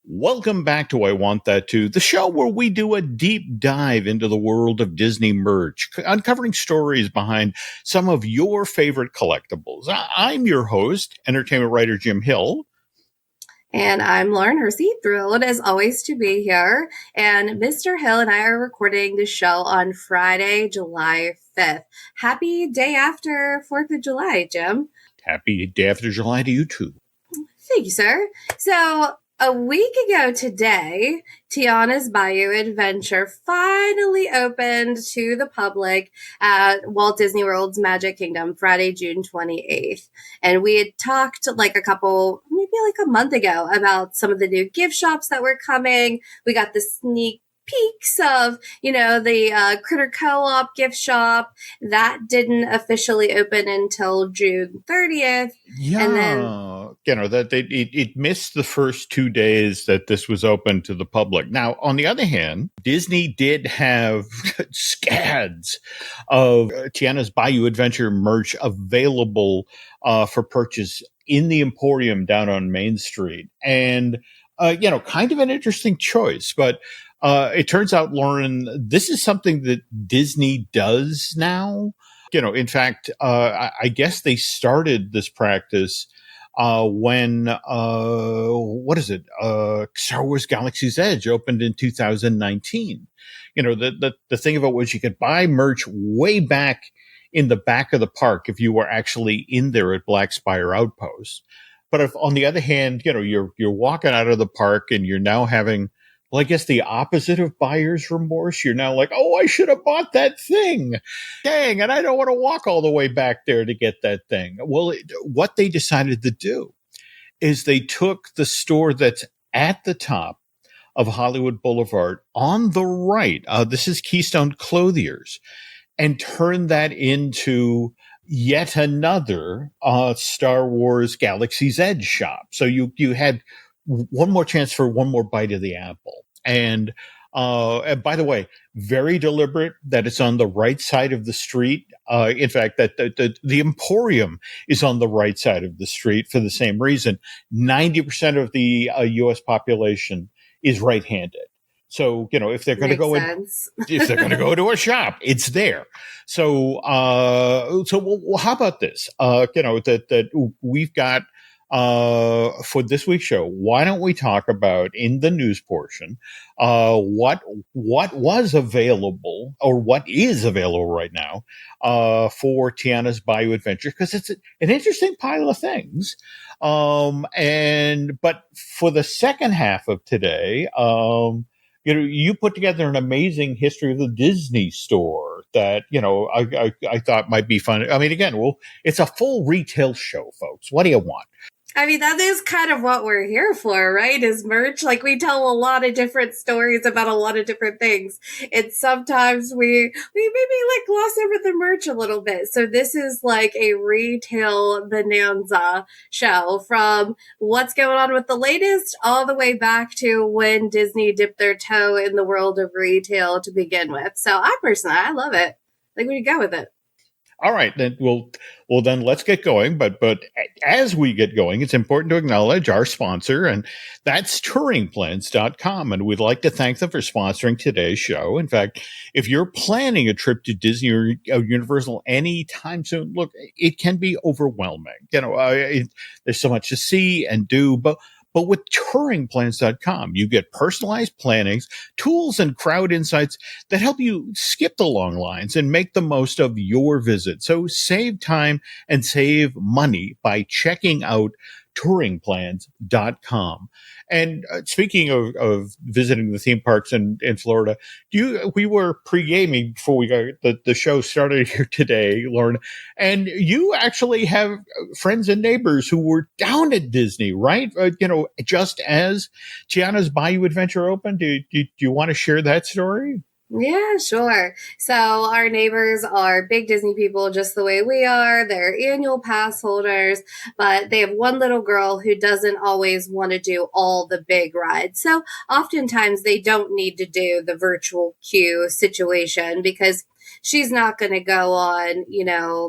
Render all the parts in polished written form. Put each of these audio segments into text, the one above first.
Welcome back to I Want That Too, the show where we do a deep dive into the world of Disney merch, uncovering stories behind some of your favorite collectibles. I'm your host, entertainment writer Jim Hill. And I'm Lauren Hersey, thrilled as always to be here. And Mr. Hill and I are recording the show on Friday, July 5th. Happy day after 4th of July, Jim. Happy day after July to you too. Thank you, sir. So, a week ago today, Tiana's Bayou Adventure finally opened to the public at Walt Disney World's Magic Kingdom Friday, June 28th. And we had talked maybe a month ago about some of the new gift shops that were coming. We got the sneak peeks of, the Critter Co-op gift shop. That didn't officially open until June 30th. Yeah. And then, that it missed the first 2 days that this was open to the public. Now, on the other hand, Disney did have scads of Tiana's Bayou Adventure merch available for purchase in the Emporium down on Main Street. And, kind of an interesting choice, but it turns out, Lauren, this is something that Disney does now. In fact, I guess they started this practice when Star Wars Galaxy's Edge opened in 2019. The thing of it was you could buy merch way back in the back of the park if you were actually in there at Black Spire Outpost. But if, on the other hand, you're walking out of the park and you're now having, well, I guess the opposite of buyer's remorse. You're now like, oh, I should have bought that thing. Dang, and I don't want to walk all the way back there to get that thing. Well, what they decided to do is they took the store that's at the top of Hollywood Boulevard on the right. This is Keystone Clothiers, and turned that into yet another Star Wars Galaxy's Edge shop. So you had one more chance for one more bite of the apple. And by the way, very deliberate that it's on the right side of the street. In fact, that the Emporium is on the right side of the street for the same reason. 90% of the U.S. population is right-handed. So, if they're going to go if they're going to go to a shop, it's there. So, well, how about this? That we've got, for this week's show, why don't we talk about, in the news portion, what was available or what is available right now, for Tiana's Bayou Adventure, because it's an interesting pile of things. But for the second half of today, you put together an amazing history of the Disney store that, I thought might be fun. I mean, again, it's a full retail show, folks. What do you want? I mean, that is kind of what we're here for, right? Is merch. Like, we tell a lot of different stories about a lot of different things. And sometimes we maybe gloss over the merch a little bit. So this is like a retail bonanza show, from what's going on with the latest all the way back to when Disney dipped their toe in the world of retail to begin with. So I love it. Like, we go with it. All right, then then let's get going. But as we get going, it's important to acknowledge our sponsor, and that's touringplans.com. And we'd like to thank them for sponsoring today's show. In fact, if you're planning a trip to Disney or Universal anytime soon, look, it can be overwhelming. There's so much to see and do, but with touringplans.com, you get personalized plannings, tools, and crowd insights that help you skip the long lines and make the most of your visit. So save time and save money by checking out touringplans.com. And speaking of visiting the theme parks in Florida, we were pre-gaming before we got the show started here today, Lauren, and you actually have friends and neighbors who were down at Disney, right? Just as Tiana's Bayou Adventure opened. Do you want to share that story? Yeah, sure. So our neighbors are big Disney people, just the way we are. They're annual pass holders, but they have one little girl who doesn't always want to do all the big rides. So oftentimes they don't need to do the virtual queue situation because she's not going to go on,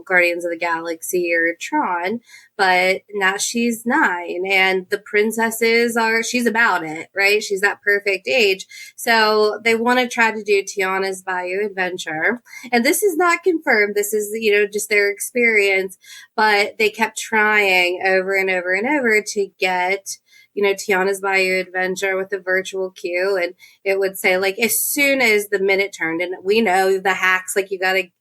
Guardians of the Galaxy or Tron, but now she's 9 and the princesses she's about it, right? She's that perfect age. So they want to try to do Tiana's Bayou Adventure. And this is not confirmed. This is, just their experience, but they kept trying over and over and over to get Tiana's Bayou Adventure with a virtual queue. And it would say, like, as soon as the minute turned, and we know the hacks, like you gotta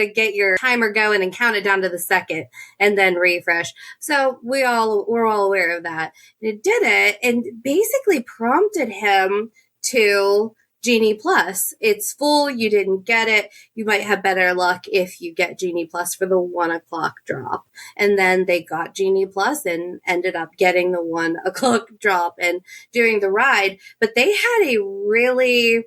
get your timer going and count it down to the second and then refresh. So we're all aware of that. And it did it and basically prompted him to Genie Plus. It's full. You didn't get it. You might have better luck if you get Genie Plus for the 1:00 drop. And then they got Genie Plus and ended up getting the 1:00 drop and doing the ride. But they had a really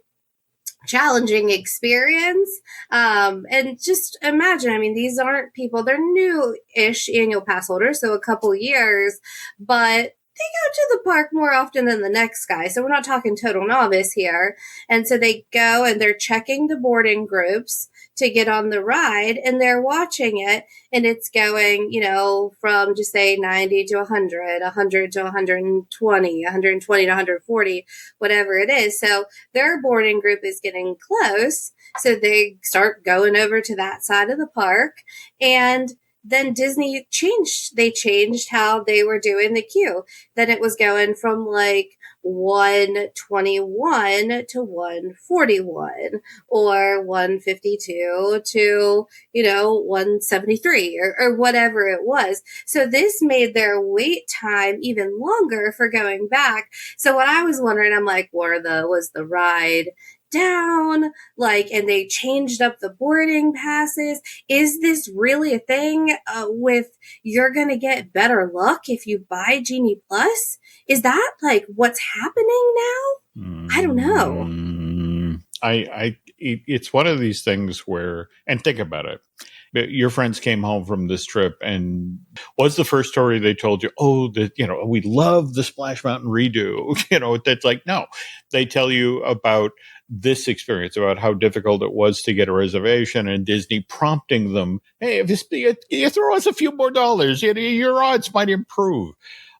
challenging experience. And just imagine, I mean, these aren't people, they're new-ish annual pass holders, so a couple years, but they go to the park more often than the next guy. So we're not talking total novice here. And so they go and they're checking the boarding groups to get on the ride and they're watching it and it's going, from just say 90 to 100, 100 to 120, 120 to 140, whatever it is. So their boarding group is getting close. So they start going over to that side of the park and then Disney changed how they were doing the queue. Then it was going from like 121 to 141 or 152 to, 173 or whatever it was. So this made their wait time even longer for going back. So what I was wondering, I'm like, was the ride down, and they changed up the boarding passes? Is this really a thing with you're gonna get better luck if you buy Genie Plus? Is that what's happening now? I don't know. It's one of these things where, and think about it. Your friends came home from this trip, and what's the first story they told you? Oh, we love the Splash Mountain redo. That's like, no, they tell you about this experience, about how difficult it was to get a reservation, and Disney prompting them, hey, if you throw us a few more dollars, your odds might improve.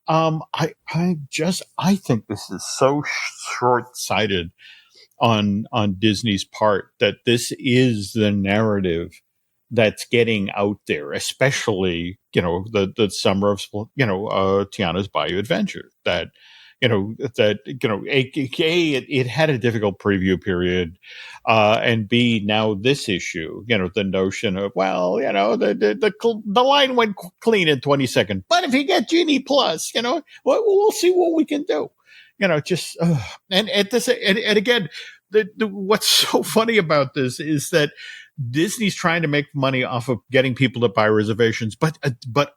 I think this is so short-sighted on Disney's part that this is the narrative that's getting out there, especially, the summer of, Tiana's Bayou Adventure, that, it had a difficult preview period, and B, now this issue, the notion of, the line went clean in 20 seconds, but if you get Genie Plus, we'll see what we can do. And at this, and again, what's so funny about this is that Disney's trying to make money off of getting people to buy reservations, but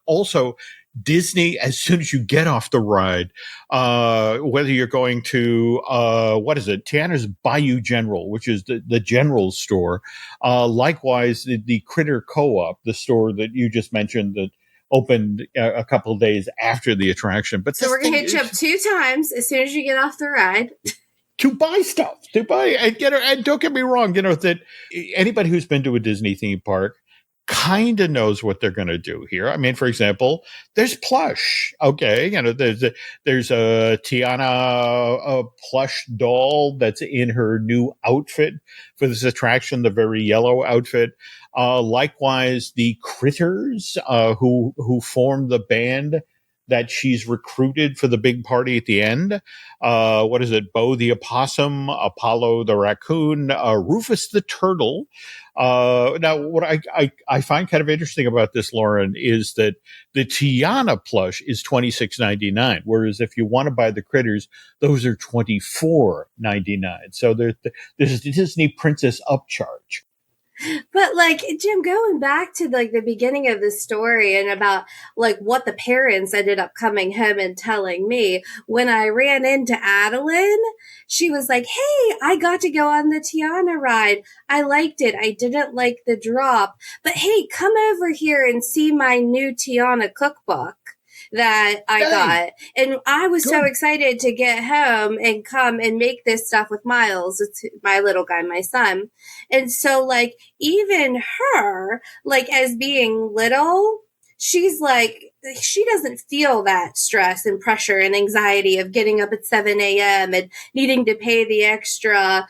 also Disney, as soon as you get off the ride, whether you're going to, Tiana's Bayou General, which is the general store, likewise, the Critter Co-op, the store that you just mentioned that opened a couple of days after the attraction. But so we're going to hit you up 2 times as soon as you get off the ride. To buy stuff, and don't get me wrong, that anybody who's been to a Disney theme park kind of knows what they're going to do here. I mean, for example, there's plush. Okay, there's a Tiana plush doll that's in her new outfit for this attraction, the very yellow outfit. Likewise, the critters who form the band that she's recruited for the big party at the end. What is it? Bo the opossum, Apollo the raccoon, Rufus the turtle. Now, what I find kind of interesting about this, Lauren, is that the Tiana plush is $26.99, whereas if you want to buy the critters, those are $24.99. So there's a Disney Princess upcharge. But Jim, going back to the beginning of the story and about what the parents ended up coming home and telling me, when I ran into Adeline, she was like, hey, I got to go on the Tiana ride. I liked it. I didn't like the drop, but hey, come over here and see my new Tiana cookbook. that I Hey, got. And I was so good. excited to get home and come and make this stuff with Miles. It's my little guy, my son. And so, like, even her, like, as being little, she's like, she doesn't feel that stress and pressure and anxiety of getting up at 7 a.m. and needing to pay the extra.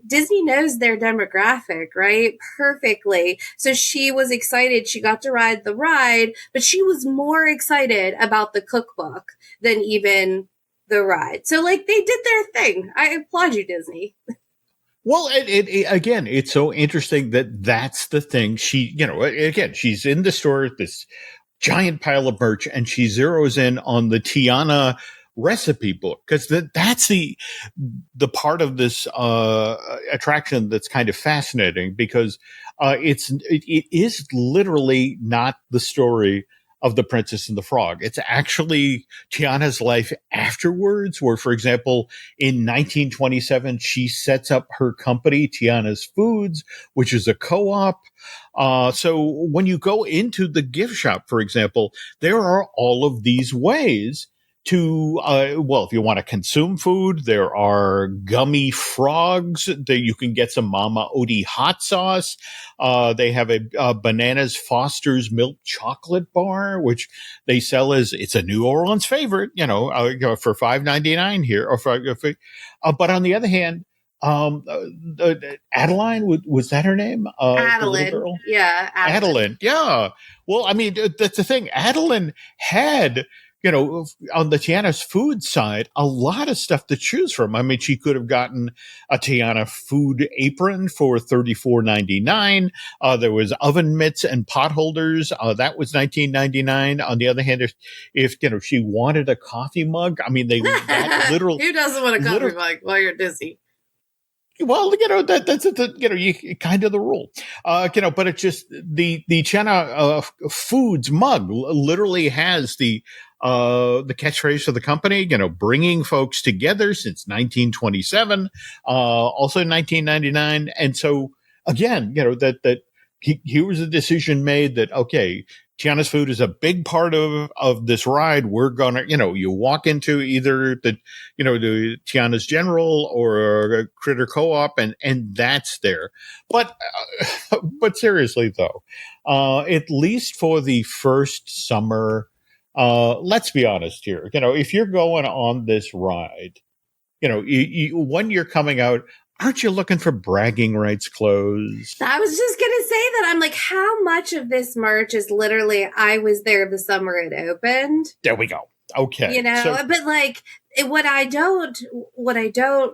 Disney knows their demographic, right? Perfectly. So she was excited. She got to ride the ride, but she was more excited about the cookbook than even the ride. So, like, they did their thing. I applaud you, Disney. Well, again, it's so interesting that that's the thing. She, again, she's in the store, this giant pile of merch, and she zeroes in on the Tiana recipe book because that's the part of this attraction that's kind of fascinating because it is literally not the story of the Princess and the Frog. It's actually Tiana's life afterwards, where, for example, in 1927, she sets up her company, Tiana's Foods, which is a co-op. So when you go into the gift shop, for example, there are all of these ways to, if you want to consume food, there are gummy frogs that you can get some Mama Odie hot sauce. They have a Bananas Foster's milk chocolate bar, which they sell as it's a New Orleans favorite, for $5.99 here. But on the other hand, Adeline, was that her name? The little Adeline. girl? Yeah, Adeline. Yeah. Well, I mean, that's the thing. Adeline had, on the Tiana's food side, a lot of stuff to choose from. I mean, she could have gotten a Tiana food apron for $34.99. There was oven mitts and pot holders. That was $19.99. On the other hand, if she wanted a coffee mug, I mean, that literal. Who doesn't want a coffee mug while you're Disney? Well, that's you kind of the rule, but it's just the Tiana Foods mug literally has the catchphrase for the company, bringing folks together since 1927, also 1999. And so again, here was a decision made that, okay, Tiana's Food is a big part of this ride. We're gonna, you walk into either the Tiana's General or Critter Co-op, and that's there. But but seriously though, at least for the first summer, let's be honest here. If you're going on this ride, when you're coming out, aren't you looking for bragging rights clothes? I was just going to say that. I'm like, how much of this merch is literally, I was there the summer it opened? There we go. Okay. But like what I don't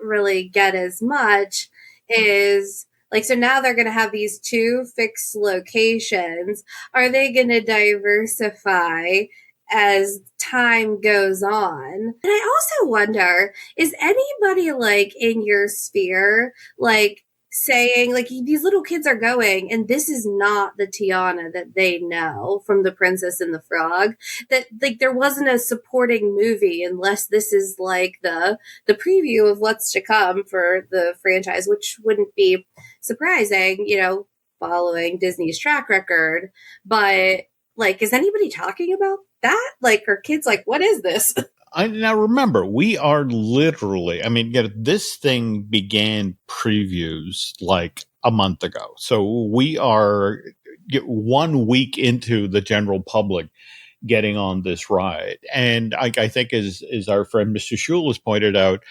really get as much is like, so now they're going to have these two fixed locations. Are they going to diversify as time goes on? And I also wonder, is anybody like in your sphere, like saying like these little kids are going and this is not the Tiana that they know from The Princess and the Frog, that like there wasn't a supporting movie unless this is like the preview of what's to come for the franchise, which wouldn't be surprising, following Disney's track record. But like, is anybody talking about that? Like, are kids like, what is this? Now remember, we are literally, I mean, this thing began previews like a month ago. So we are 1 week into the general public getting on this ride. And I think as our friend Mr. Schul has pointed out,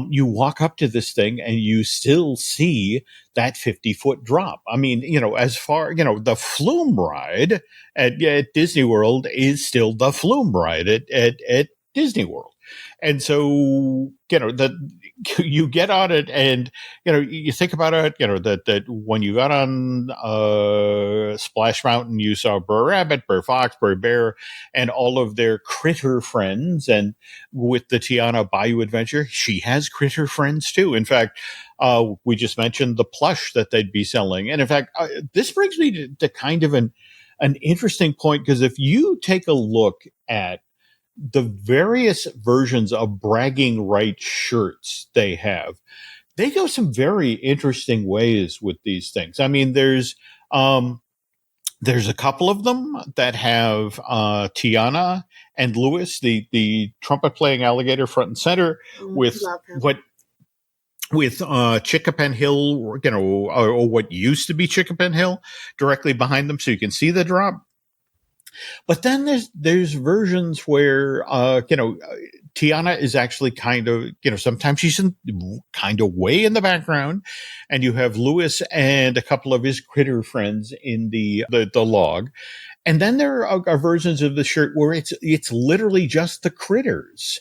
you walk up to this thing and you still see that 50-foot drop. I mean, as far, the flume ride at Disney World is still the flume ride at Disney World. And so, that you get on it and, you think about it, that when you got on Splash Mountain, you saw Burr Rabbit, Burr Fox, Burr Bear, and all of their critter friends. And with the Tiana Bayou Adventure, she has critter friends too. In fact, we just mentioned the plush that they'd be selling. And in fact, this brings me to kind of an interesting point, because if you take a look at the various versions of bragging rights shirts they have, they go some very interesting ways with these things. I mean, there's There's a couple of them that have Tiana and Lewis, the trumpet playing alligator, front and center, with Love him. what with Chickapin Hill, or what used to be Chickapin Hill, directly behind them, so you can see the drop. But then there's versions where Tiana is actually kind of, sometimes she's kind of way in the background, and you have Lewis and a couple of his critter friends in the log. And then there are versions of the shirt where it's literally just the critters.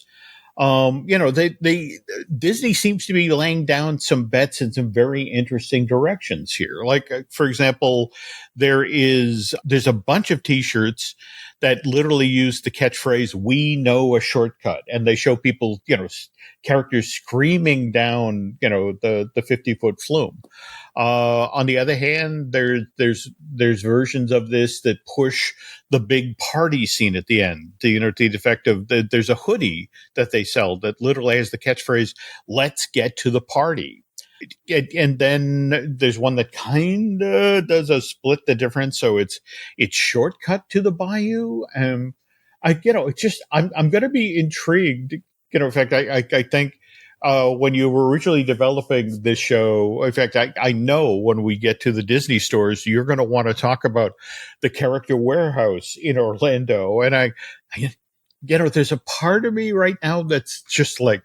Disney seems to be laying down some bets in some very interesting directions here. Like, for example, there's a bunch of T-shirts that literally use the catchphrase, "We know a shortcut," and they show people, characters screaming down, the 50-foot flume. On the other hand, there's versions of this that push the big party scene at the end. To the effect of there's a hoodie that they sell that literally has the catchphrase, "Let's get to the party." And then there's one that kind of does a split the difference, so it's shortcut to the bayou. It's just I'm going to be intrigued. In fact, I think when you were originally developing this show, in fact, I know when we get to the Disney stores, you're going to want to talk about the character warehouse in Orlando. And there's a part of me right now that's just like,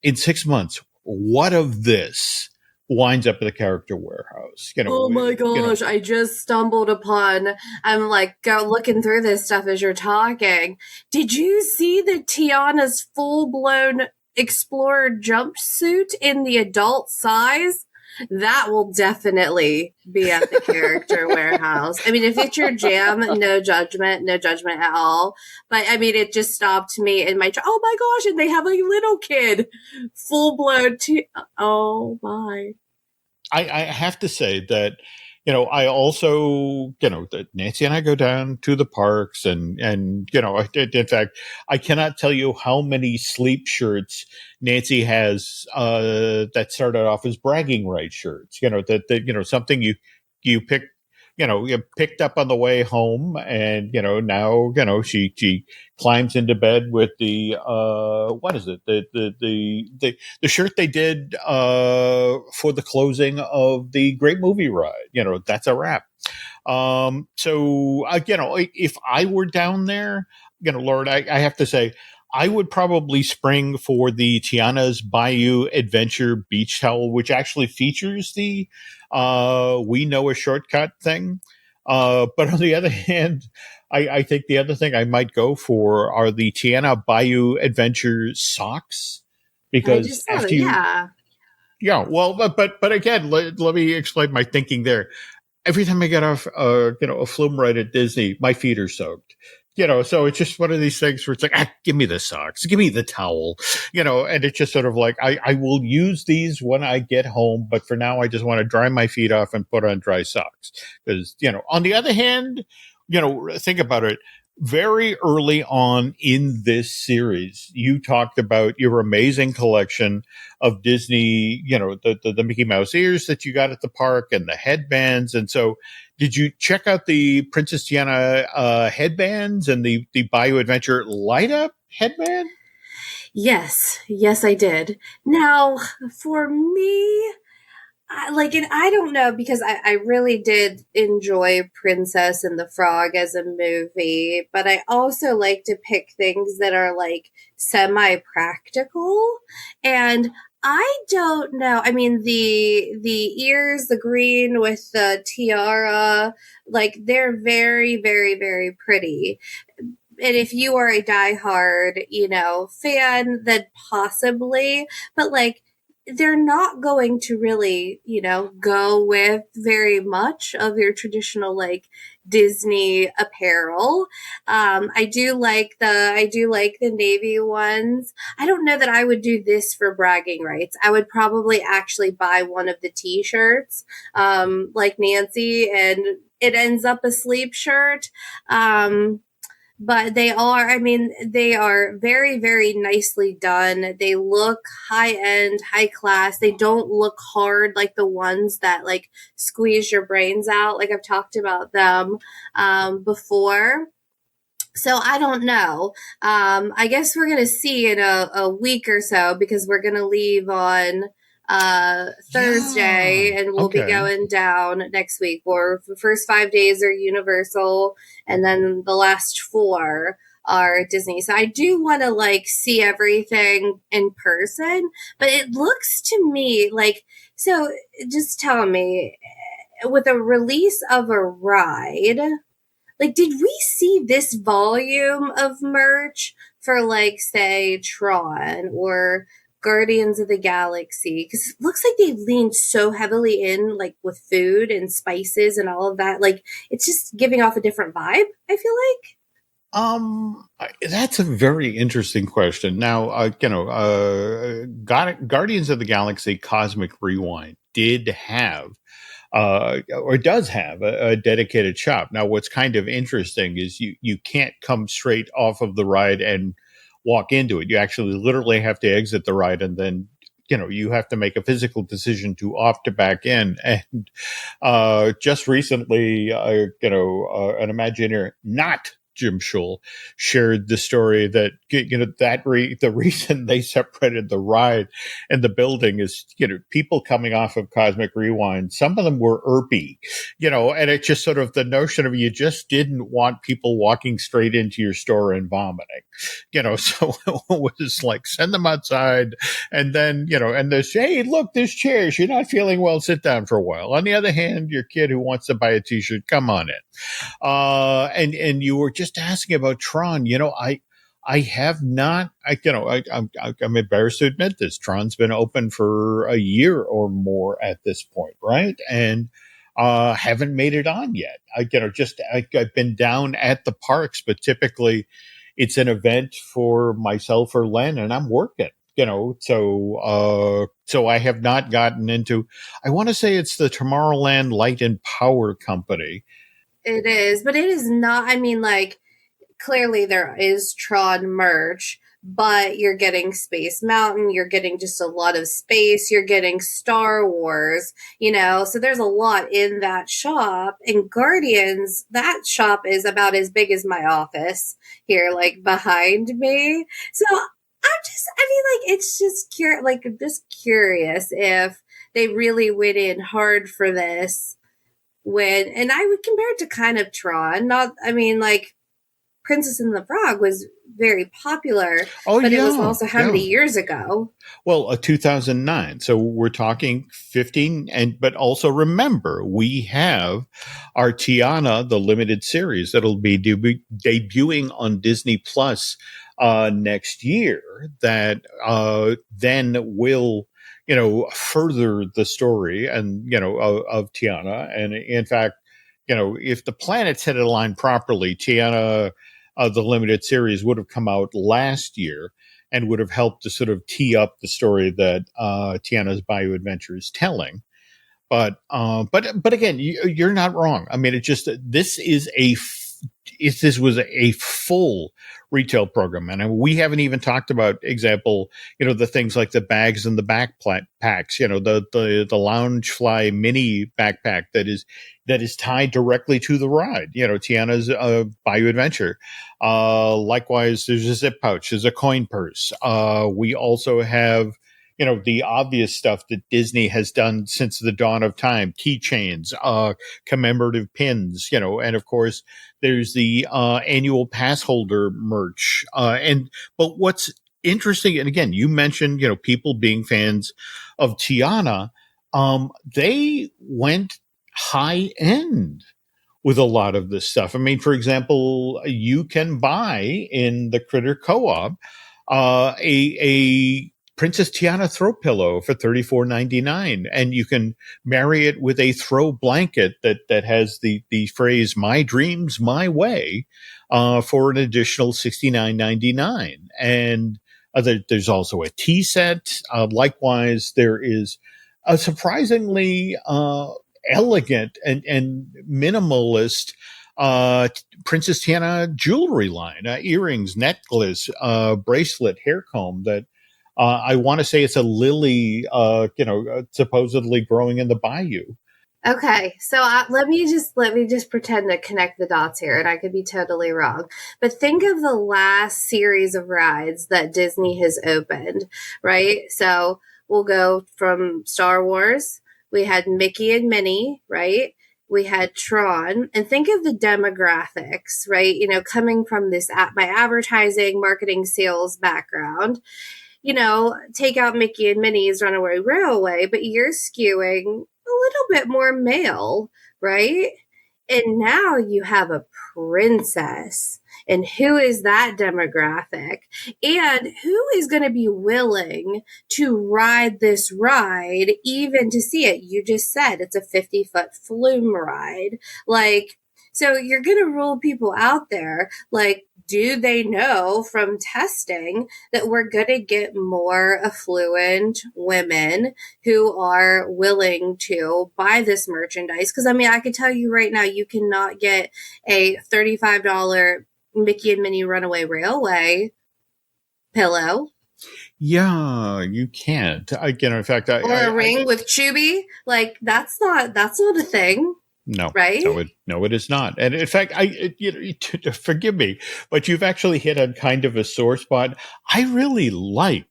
in 6 months, what of this winds up at the character warehouse? Oh my gosh, I just stumbled upon, I'm like looking through this stuff as you're talking. Did you see the Tiana's full-blown Explorer jumpsuit in the adult size? That will definitely be at the character warehouse. I mean, if it's your jam, no judgment at all. But I mean, it just stopped me in my, oh my gosh, and they have a little kid, full-blown, oh my. I have to say that, I also, that Nancy and I go down to the parks and, in fact, I cannot tell you how many sleep shirts Nancy has, that started off as bragging rights shirts, that something you pick, you picked up on the way home, and now she climbs into bed with the what is it, the shirt they did for the closing of the Great Movie Ride. That's a wrap. So if I were down there, Lord, I have to say, I would probably spring for the Tiana's Bayou Adventure beach towel, which actually features the "We know a shortcut" thing. But on the other hand, I think the other thing I might go for are the Tiana Bayou Adventure socks, because after you, yeah, well, but again, let me explain my thinking there. Every time I get off, a flume ride at Disney, my feet are soaked. So it's just one of these things where it's like, give me the socks, give me the towel, and it's just sort of like, I will use these when I get home, but for now, I just want to dry my feet off and put on dry socks. Because, on the other hand, think about it. Very early on in this series, you talked about your amazing collection of Disney, the Mickey Mouse ears that you got at the park and the headbands. And so did you check out the Princess Tiana headbands and the Bayou Adventure light up headband? Yes, I did. Now, for me, and I don't know, because I really did enjoy Princess and the Frog as a movie, but I also like to pick things that are like semi-practical. And I don't know. I mean, the ears, the green with the tiara, like they're very, very, very pretty. And if you are a diehard, fan, then possibly, but like, they're not going to really, go with very much of your traditional like Disney apparel. I do like the navy ones. I don't know that I would do this for bragging rights. I would probably actually buy one of the t-shirts, like Nancy, and it ends up a sleep shirt. but they are, I mean, they are very, very nicely done. They look high end, high class. They don't look hard like the ones that like squeeze your brains out. Like I've talked about them before. So I don't know. I guess we're gonna see in a week or so because we're gonna leave on Yeah. Thursday and we'll be Okay. going down next week. Or the first 5 days are Universal, and then the last four are Disney. So I do want to like see everything in person, but it looks to me like so. Just tell me, with a release of a ride, like did we see this volume of merch for like say Tron or Guardians of the Galaxy? Because it looks like they leaned so heavily in like with food and spices and all of that, like it's just giving off a different vibe, I feel like. That's a very interesting question. Now, Guardians of the Galaxy Cosmic Rewind did have or does have a dedicated shop. Now, what's kind of interesting is you can't come straight off of the ride and walk into it. You actually literally have to exit the ride and then you have to make a physical decision to opt to back in. And just recently, an Imagineer, not Jim Schul, shared the story that the reason they separated the ride and the building is people coming off of Cosmic Rewind. Some of them were irpy, and it's just sort of the notion of you just didn't want people walking straight into your store and vomiting, so it was like send them outside, and then and there's hey look there's chairs, you're not feeling well, sit down for a while. On the other hand, your kid who wants to buy a t-shirt, come on in. And you were just asking about Tron. I have not. I'm embarrassed to admit this. Tron's been open for a year or more at this point, right? And haven't made it on yet. I've been down at the parks, but typically it's an event for myself or Len, and I'm working. So I have not gotten into. I want to say it's the Tomorrowland Light and Power Company. It is, but it is not, I mean, like clearly there is Tron merch, but you're getting Space Mountain, you're getting just a lot of space, you're getting Star Wars, so there's a lot in that shop. And Guardians, that shop is about as big as my office here, like behind me. So I mean, like, it's just just curious if they really went in hard for this and I would compare it to kind of Tron. Not, I mean, like Princess and the Frog was very popular, Oh but it was yeah, also how yeah. many years ago? Well, 2009. So we're talking 15. But also remember, we have our Tiana, the limited series that'll be debuting on Disney Plus next year. That then will further the story and of Tiana. And in fact, if the planets had aligned properly, Tiana, the limited series, would have come out last year and would have helped to sort of tee up the story that Tiana's Bayou Adventure is telling. But again, you're not wrong. I mean, it just this is if this was a full retail program, and we haven't even talked about example, the things like the bags and the backpacks, the Loungefly mini backpack that is tied directly to the ride, Tiana's Bayou Adventure. Likewise, there's a zip pouch, there's a coin purse. We also have the obvious stuff that Disney has done since the dawn of time: keychains, commemorative pins, and of course there's the annual pass holder merch. But what's interesting, and again, you mentioned people being fans of Tiana. They went high end with a lot of this stuff. I mean, for example, you can buy in the Critter Co-op a Princess Tiana throw pillow for $34.99, and you can marry it with a throw blanket that has the phrase "My dreams, my way" for an additional $69.99. And there's also a tea set. Likewise, there is a surprisingly elegant and minimalist Princess Tiana jewelry line, earrings, necklace, bracelet, hair comb that I want to say it's a lily, supposedly growing in the bayou. Okay, so let me just pretend to connect the dots here, and I could be totally wrong. But think of the last series of rides that Disney has opened, right? So we'll go from Star Wars. We had Mickey and Minnie, right? We had Tron, and think of the demographics, right? Coming from this my advertising, marketing, sales background. Take out Mickey and Minnie's Runaway Railway, but you're skewing a little bit more male, right? And now you have a princess. And who is that demographic? And who is going to be willing to ride this ride, even to see it? You just said it's a 50-foot flume ride. So you're going to rule people out there. Do they know from testing that we're going to get more affluent women who are willing to buy this merchandise? Because, I can tell you right now, you cannot get a $35 Mickey and Minnie Runaway Railway pillow. Yeah, you can't. In fact, or a ring with Chubby. That's not a thing. No, right? No, it is not. And in fact, forgive me, but you've actually hit on kind of a sore spot. I really like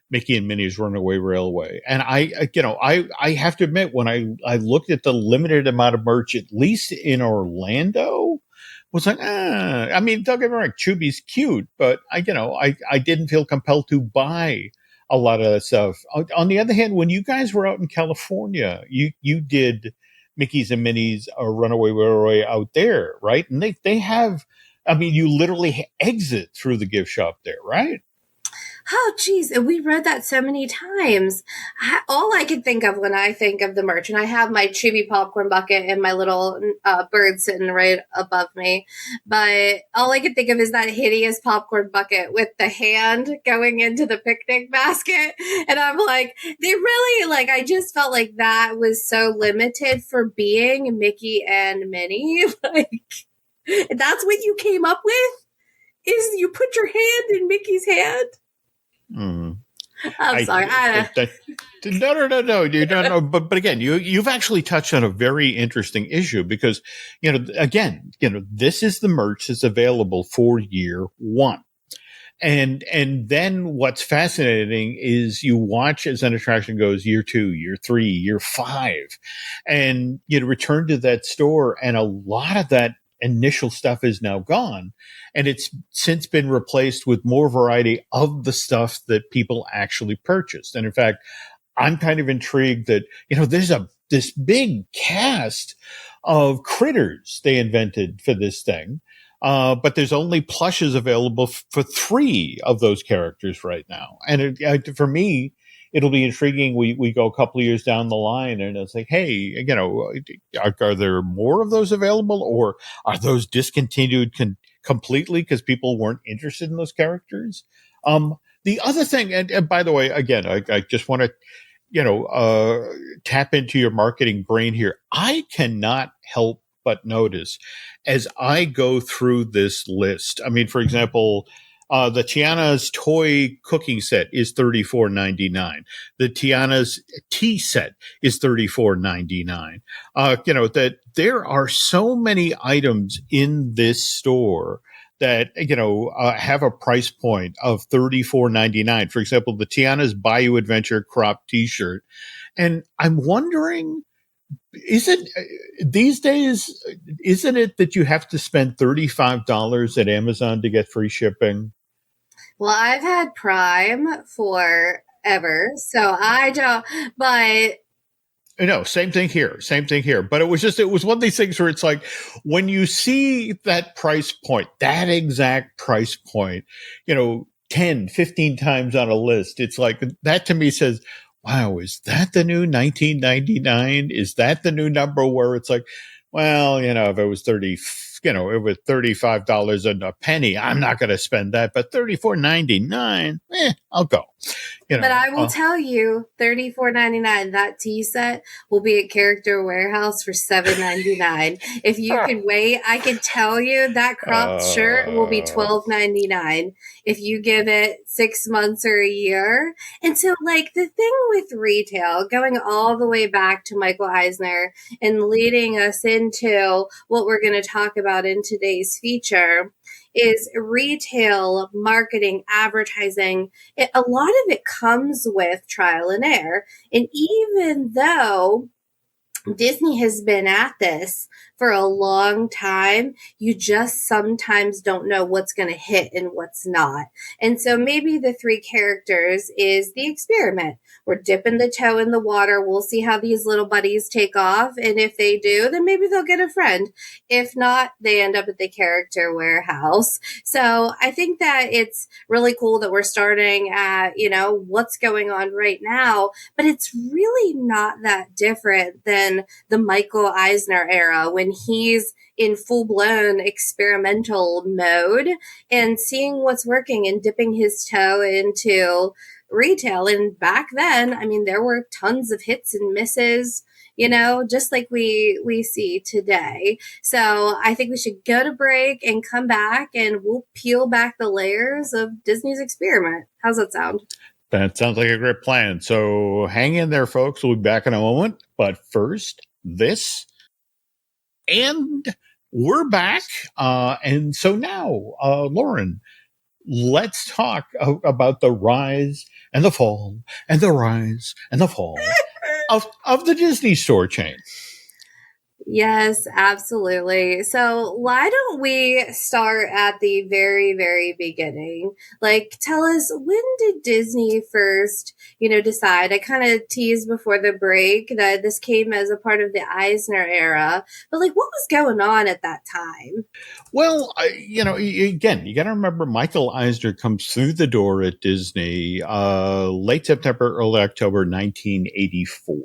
Mickey and Minnie's Runaway Railway, and I have to admit, when I looked at the limited amount of merch, at least in Orlando, was like, don't get me wrong, Chubby's cute, but I didn't feel compelled to buy a lot of that stuff. On the other hand, when you guys were out in California, you did Mickey's and Minnie's Runaway Railway out there, right? And they have, you literally exit through the gift shop there, right? Oh, geez. And we read that so many times. All I can think of when I think of the merch, and I have my Chubby popcorn bucket and my little bird sitting right above me, but all I can think of is that hideous popcorn bucket with the hand going into the picnic basket. And I'm like, they really, I just felt like that was so limited for being Mickey and Minnie. That's what you came up with? Is you put your hand in Mickey's hand? Mm. I'm sorry. No. But again, you've actually touched on a very interesting issue because, this is the merch that's available for year one. And then what's fascinating is you watch as an attraction goes year 2, year 3, year 5, and you return to that store and a lot of that initial stuff is now gone. And it's since been replaced with more variety of the stuff that people actually purchased. And in fact, I'm kind of intrigued that, there's this big cast of critters they invented for this thing. But there's only plushes available for 3 of those characters right now. And for me, it'll be intriguing. We go a couple of years down the line and it's like, hey, are there more of those available, or are those discontinued completely because people weren't interested in those characters? The other thing, and by the way, again, I just want to, tap into your marketing brain here. I cannot help but notice as I go through this list. For example, the Tiana's toy cooking set is $34.99. The Tiana's tea set is $34.99. That there are so many items in this store that, have a price point of $34.99. For example, the Tiana's Bayou Adventure crop t-shirt. And I'm wondering, these days, isn't it that you have to spend $35 at Amazon to get free shipping? Well, I've had Prime forever, so I don't, but No, same thing here. But it was one of these things where it's like, when you see that price point, that exact price point, 10, 15 times on a list, it's like, that to me says, wow, is that the new $19.99? Is that the new number where it's like, well, if it was it was $35 and a penny, I'm not going to spend that, but $34.99, I'll go. You But know, I will tell you, $34.99. That tea set will be at Character Warehouse for $7.99. If you could wait, I could tell you that cropped shirt will be $12.99 if you give it 6 months or a year. And so, like, the thing with retail, going all the way back to Michael Eisner and leading us into what we're going to talk about in today's feature, is retail marketing, advertising. A lot of it comes with trial and error. And even though Disney has been at this for a long time, you just sometimes don't know what's going to hit and what's not. And so maybe the three characters is the experiment. We're dipping the toe in the water. We'll see how these little buddies take off. And if they do, then maybe they'll get a friend. If not, they end up at the Character Warehouse. So I think that it's really cool that we're starting at, what's going on right now, but it's really not that different than the Michael Eisner era when he's in full-blown experimental mode and seeing what's working and dipping his toe into retail. And back then, I mean, there were tons of hits and misses, just like we see today. So I think we should go to break and come back and we'll peel back the layers of Disney's experiment. How's that sound? That sounds like a great plan. So hang in there, folks. We'll be back in a moment. But first, this. And we're back. And so now, Lauren, let's talk about the rise and the fall and the rise and the fall of the Disney store chain. Yes, absolutely. So why don't we start at the very, very beginning? Like, tell us, when did Disney first, decide? I kind of teased before the break that this came as a part of the Eisner era, but like, what was going on at that time? Well, again, you got to remember Michael Eisner comes through the door at Disney late September, early October 1984.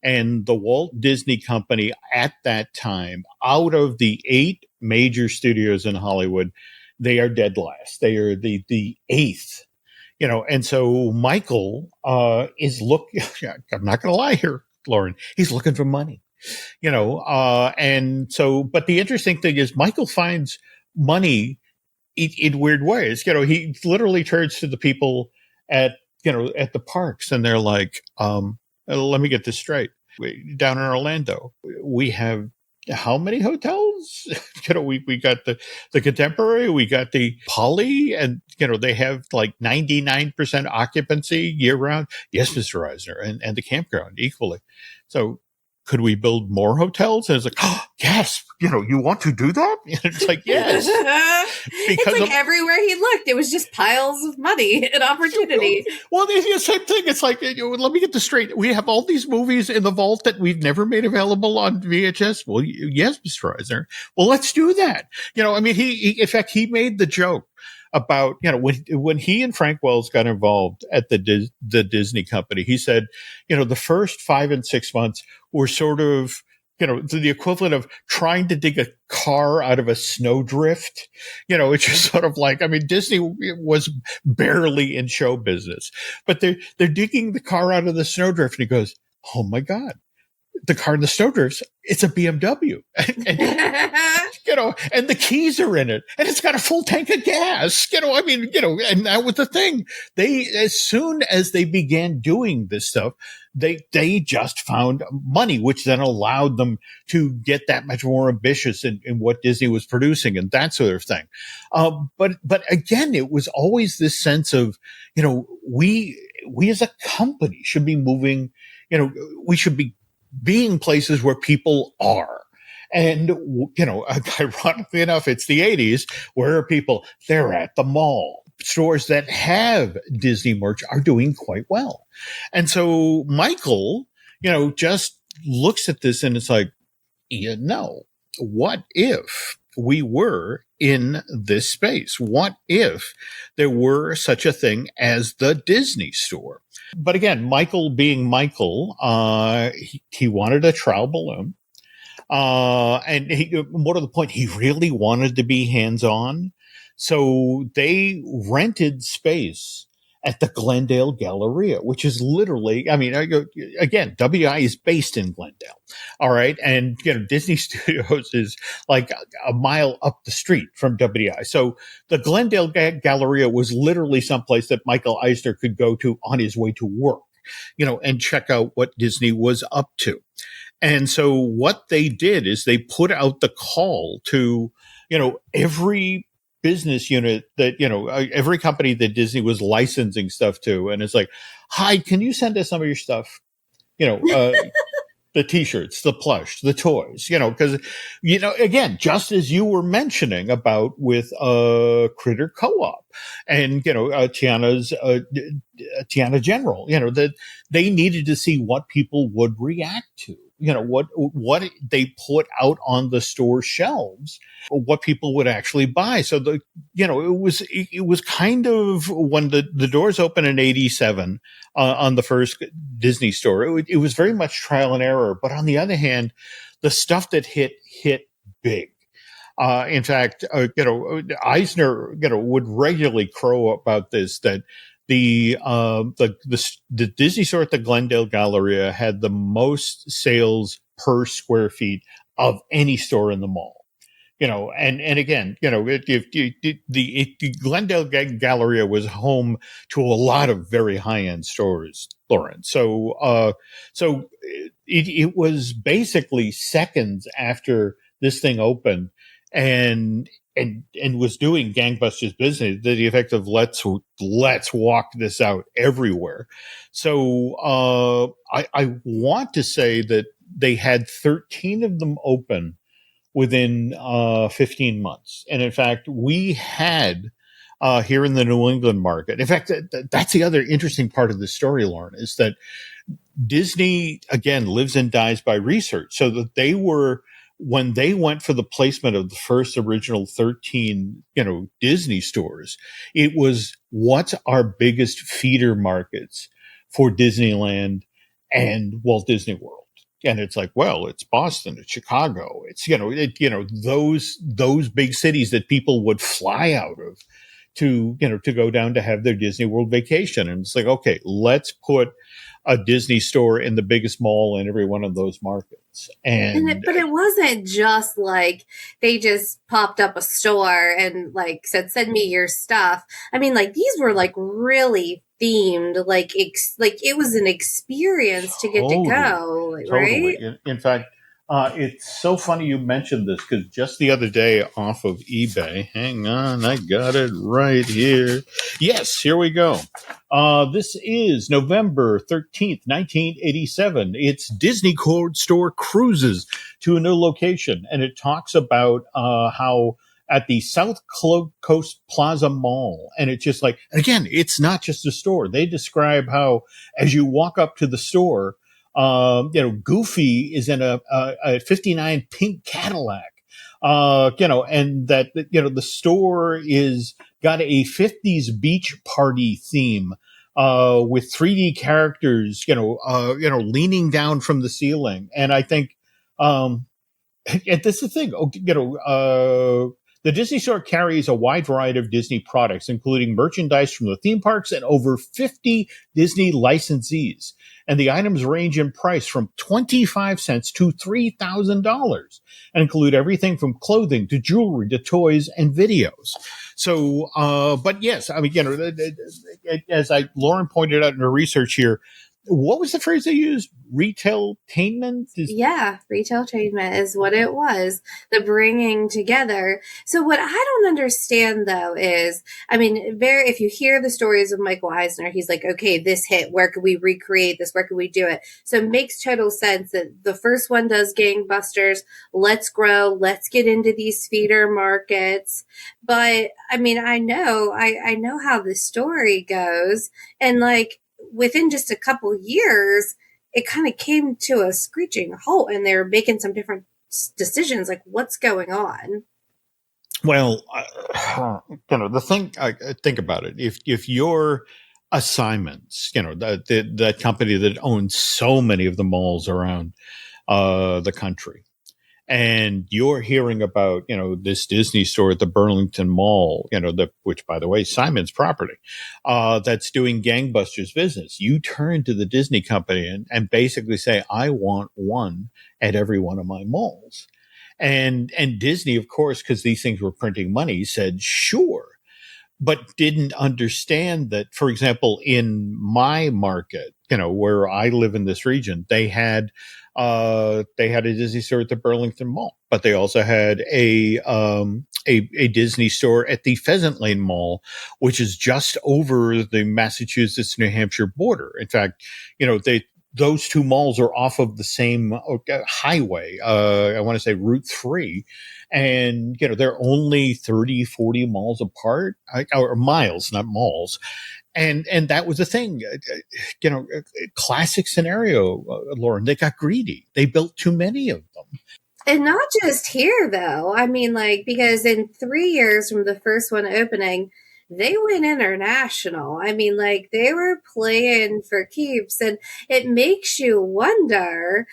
And the Walt Disney Company at that time, out of the 8 major studios in Hollywood, they are dead last. They are the 8th. And so Michael is I'm not going to lie here, Lauren, he's looking for money. And so, but the interesting thing is Michael finds money in weird ways. He literally turns to the people at the parks and they're like, let me get this straight. Down in Orlando, we have how many hotels? We got the Contemporary, we got the Poly, and they have like 99% occupancy year round. Yes, Mr. Eisner, and the campground equally. So could we build more hotels? And it's like, oh, yes, you want to do that? It's like, yes. Because it's like everywhere he looked, it was just piles of money and opportunity. Well, it's the same thing. It's like, let me get this straight. We have all these movies in the vault that we've never made available on VHS. Well, yes, Mr. Eisner. Well, let's do that. He in fact, he made the joke about, when he and Frank Wells got involved at the Disney Company, he said, the first 5 and 6 months were sort of, the equivalent of trying to dig a car out of a snowdrift. It's just sort of like, Disney was barely in show business, but they're digging the car out of the snowdrift, and he goes, oh my God, the car in the snowdrifts, it's a BMW. And the keys are in it, and it's got a full tank of gas, and that was the thing. As soon as they began doing this stuff, they just found money, which then allowed them to get that much more ambitious in what Disney was producing and that sort of thing. But again, it was always this sense of, we as a company should be moving, we should be being places where people are. And, ironically enough, it's the 80s. Where are people? They're at the mall. Stores that have Disney merch are doing quite well. And so Michael, just looks at this and it's like, what if we were in this space? What if there were such a thing as the Disney store? But again, Michael being Michael, he wanted a trial balloon. And more to the point, he really wanted to be hands-on. So they rented space at the Glendale Galleria, which is literally, I mean, again, WI is based in Glendale. All right. And, Disney Studios is like a mile up the street from WI. So the Glendale Galleria was literally someplace that Michael Eisner could go to on his way to work, and check out what Disney was up to. And so what they did is they put out the call to, every business unit that, every company that Disney was licensing stuff to. And it's like, hi, can you send us some of your stuff? The t-shirts, the plush, the toys, because, again, just as you were mentioning about with Critter Co-op and, Tiana General, that they needed to see what people would react to, what they put out on the store shelves, what people would actually buy. So it was kind of when the doors opened in 87 on the first Disney store, it was very much trial and error. But on the other hand, the stuff that hit big. In fact, Eisner, would regularly crow about this, that the Disney store at the Glendale Galleria had the most sales per square feet of any store in the mall. And again, the Glendale Galleria was home to a lot of very high end stores, Lauren. So it was basically seconds after this thing opened and was doing gangbusters business, the effect of let's walk this out everywhere. So I want to say that they had 13 of them open within 15 months. And in fact, we had here in the New England market. In fact, that's the other interesting part of the story, Lauren, is that Disney, again, lives and dies by research. So that when they went for the placement of the first original 13, Disney stores, it was what's our biggest feeder markets for Disneyland and Walt Disney World. And it's like, well, it's Boston, it's Chicago, it's, those big cities that people would fly out of to go down to have their Disney World vacation. And it's like, okay, let's put a Disney store in the biggest mall in every one of those markets. But it wasn't just like they just popped up a store and like said, send me your stuff. I mean, like these were like really themed, like it was an experience to get to go, right? In fact, it's so funny you mentioned this because just the other day off of eBay, hang on, I got it right here. Yes, here we go. This is November 13th, 1987. It's Disney Store cruises to a new location, and it talks about how at the South Coast Plaza Mall. And it's just like, again, it's not just a store. They describe how as you walk up to the store, Goofy is in a 59 pink Cadillac, and that, the store is got a 50s beach party theme, with 3D characters, leaning down from the ceiling. And I think, and this is the thing, the Disney Store carries a wide variety of Disney products, including merchandise from the theme parks and over 50 Disney licensees. And the items range in price from 25 cents to $3,000 and include everything from clothing to jewelry to toys and videos. So, but yes, I mean, as Lauren pointed out in her research here, what was the phrase they used? Retailtainment? Yeah, retailtainment is what it was. The bringing together. So what I don't understand though is, I mean, if you hear the stories of Michael Eisner, he's like, okay, this hit, where could we recreate this? Where could we do it? So it makes total sense that the first one does gangbusters. Let's grow. Let's get into these feeder markets. But I mean, I know how the story goes, and like, within just a couple years, it kind of came to a screeching halt and they're making some different decisions. Like, what's going on? Well, the thing, think about it. If your assignments, that company that owns so many of the malls around the country, and you're hearing about, this Disney store at the Burlington Mall, which, by the way, Simon's property, that's doing gangbusters business. You turn to the Disney company and basically say, I want one at every one of my malls. And Disney, of course, because these things were printing money, said, sure, but didn't understand that, for example, in my market, where I live in this region, they had a Disney store at the Burlington Mall, but they also had a Disney store at the Pheasant Lane Mall, which is just over the Massachusetts New Hampshire border. In fact, those two malls are off of the same highway. I want to say Route 3. And, they're only 30, 40 miles apart, or miles, not malls. And that was the thing, classic scenario, Lauren. They got greedy. They built too many of them. And not just here, though. I mean, because in 3 years from the first one opening, they went international. I mean, they were playing for keeps, and it makes you wonder,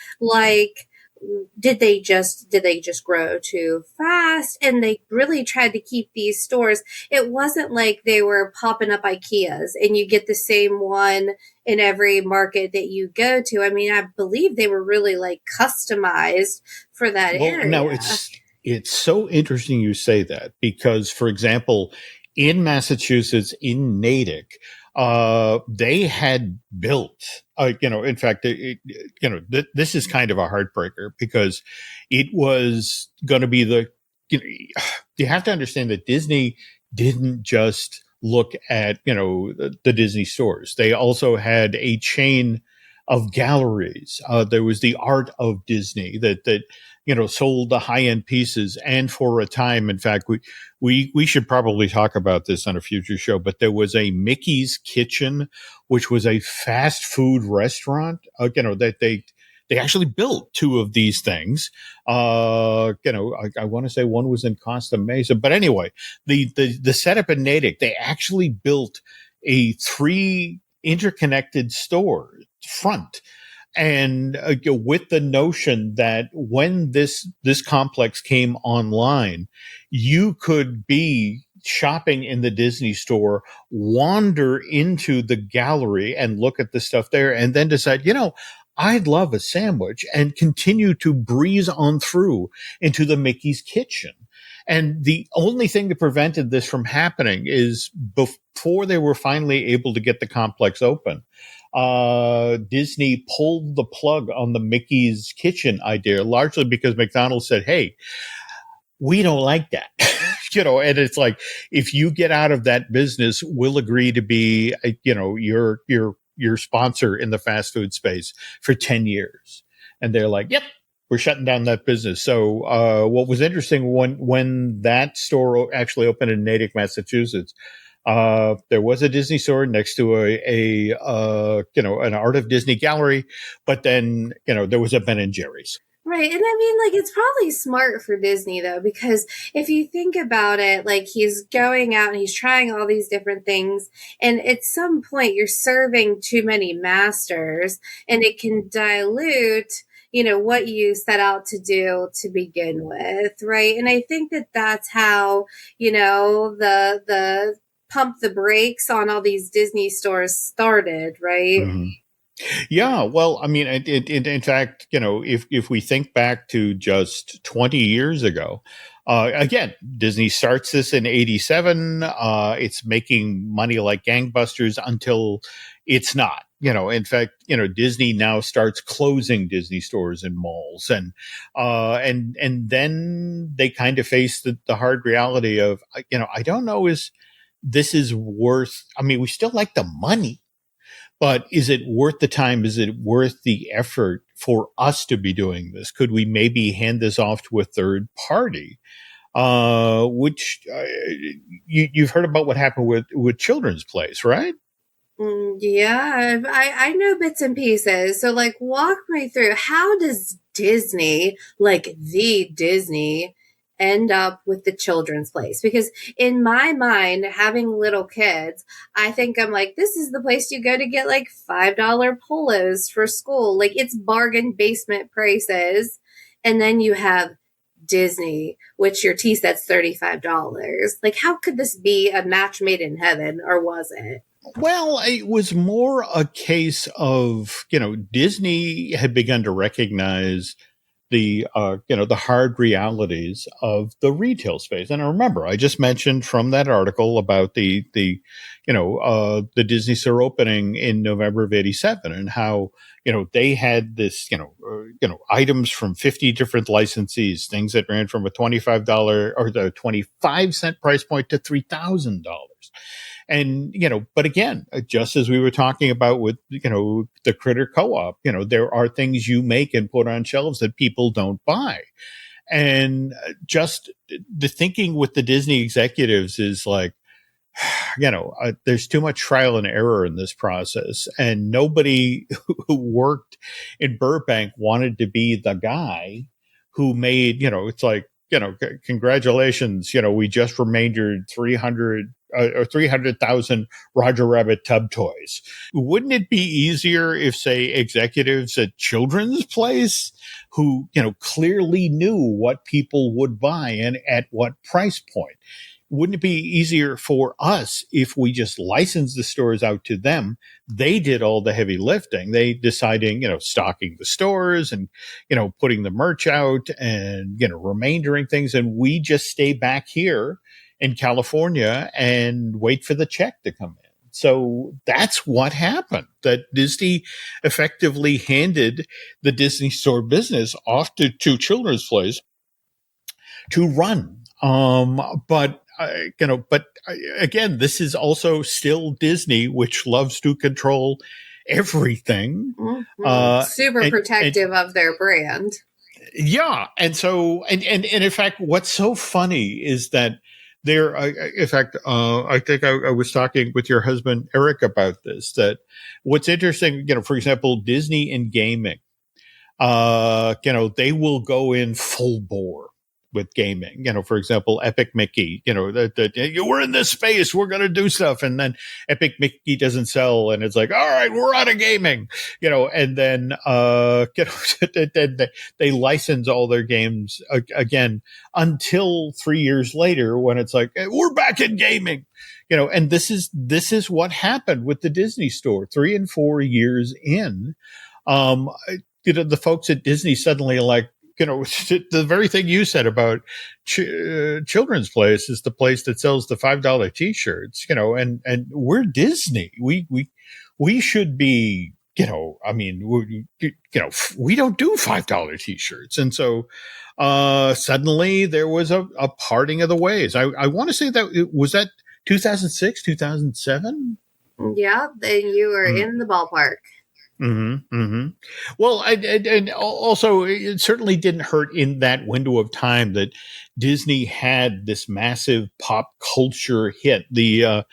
did they just grow too fast? And they really tried to keep these stores. It wasn't like they were popping up IKEAs and you get the same one in every market that you go to. I mean, I believe they were really customized for that area. Now it's so interesting you say that, because, for example, in Massachusetts, in Natick, they had built, in fact, this is kind of a heartbreaker, because it was going to be you have to understand that Disney didn't just look at, the Disney stores. They also had a chain of galleries. There was the Art of Disney that sold the high end pieces. And for a time, in fact, we should probably talk about this on a future show, but there was a Mickey's Kitchen, which was a fast food restaurant, that they actually built two of these things. I want to say one was in Costa Mesa, but anyway, the setup in Natick, they actually built a 3 interconnected store front. And with the notion that when this complex came online, you could be shopping in the Disney store, wander into the gallery and look at the stuff there, and then decide, I'd love a sandwich, and continue to breeze on through into the Mickey's Kitchen. And the only thing that prevented this from happening is before they were finally able to get the complex open, Disney pulled the plug on the Mickey's Kitchen idea, largely because McDonald's said, hey, we don't like that. And it's like, if you get out of that business, we'll agree to be, your sponsor in the fast food space for 10 years. And they're like, yep, we're shutting down that business. So, what was interesting when that store actually opened in Natick, Massachusetts, there was a Disney store next to an Art of Disney gallery, but then, there was a Ben & Jerry's. Right. And I mean, it's probably smart for Disney, though, because if you think about it, he's going out and he's trying all these different things. And at some point, you're serving too many masters, and it can dilute, what you set out to do to begin with. Right. And I think that that's how, the pump the brakes on all these Disney stores started. Right. Mm-hmm. Yeah, well, I mean, in fact, if we think back to just 20 years ago, again, Disney starts this in 87. It's making money like gangbusters until it's not. In fact, Disney now starts closing Disney stores in malls, and then they kind of face the hard reality of, I don't know, this is worth. I mean, we still like the money. But is it worth the time? Is it worth the effort for us to be doing this? Could we maybe hand this off to a third party? You've heard about what happened with Children's Place, right? Yeah, I know bits and pieces. So, walk me through, how does Disney, the Disney, end up with the Children's Place? Because in my mind, having little kids, I think I'm this is the place you go to get $5 polos for school. It's bargain basement prices. And then you have Disney, which your tea set's $35. Like, how could this be a match made in heaven, or was it? Well, it was more a case of, Disney had begun to recognize the hard realities of the retail space. And I remember I just mentioned from that article about the Disney store opening in November of '87 and how, they had this, items from 50 different licensees, things that ran from a $25 or the 25-cent price point to $3,000. And, but again, just as we were talking about with, the Critter Co-op, there are things you make and put on shelves that people don't buy. And just the thinking with the Disney executives is like, there's too much trial and error in this process. And nobody who worked in Burbank wanted to be the guy who made, it's like, congratulations, we just remaindered 300,000 Roger Rabbit tub toys. Wouldn't it be easier if, say, executives at Children's Place who, clearly knew what people would buy and at what price point? Wouldn't it be easier for us if we just licensed the stores out to them? They did all the heavy lifting. They deciding, stocking the stores and, putting the merch out and, remaindering things. And we just stay back here in California and wait for the check to come in. So that's what happened, that Disney effectively handed the Disney store business off to Children's Place to run. But again, this is also still Disney, which loves to control everything. Mm-hmm. Super protective of their brand. Yeah. And so, and in fact, what's so funny is that I think I was talking with your husband, Eric, about this, that what's interesting, for example, Disney in gaming, they will go in full bore with gaming, for example, Epic Mickey, we're in this space, we're going to do stuff. And then Epic Mickey doesn't sell. And it's like, all right, we're out of gaming, and then, they license all their games again until 3 years later when it's like, hey, we're back in gaming, and this is what happened with the Disney store 3 and 4 years in. The folks at Disney suddenly are like, the very thing you said about Children's Place is the place that sells the $5 t-shirts, and we're Disney. We should be, we don't do $5 t-shirts. And so, suddenly there was a parting of the ways. I want to say that 2006, 2007. Yeah. Then you were in the ballpark. Mm-hmm, mm-hmm. Well, and also it certainly didn't hurt in that window of time that Disney had this massive pop culture hit, the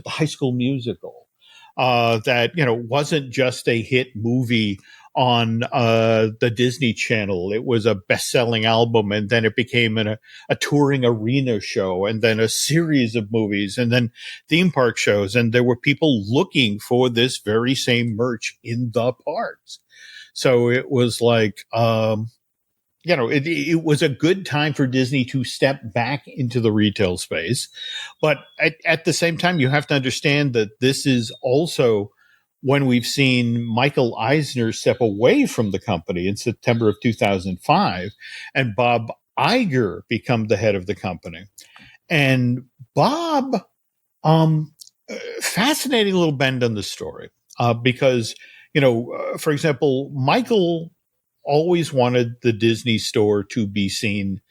High School Musical, that wasn't just a hit movie on the Disney Channel. It was a best-selling album, and then it became a touring arena show, and then a series of movies, and then theme park shows. And there were people looking for this very same merch in the parks. So it was like, it was a good time for Disney to step back into the retail space. But at the same time, you have to understand that this is also when we've seen Michael Eisner step away from the company in September of 2005 and Bob Iger become the head of the company. And Bob, fascinating little bend on the story, because, for example, Michael always wanted the Disney store to be seen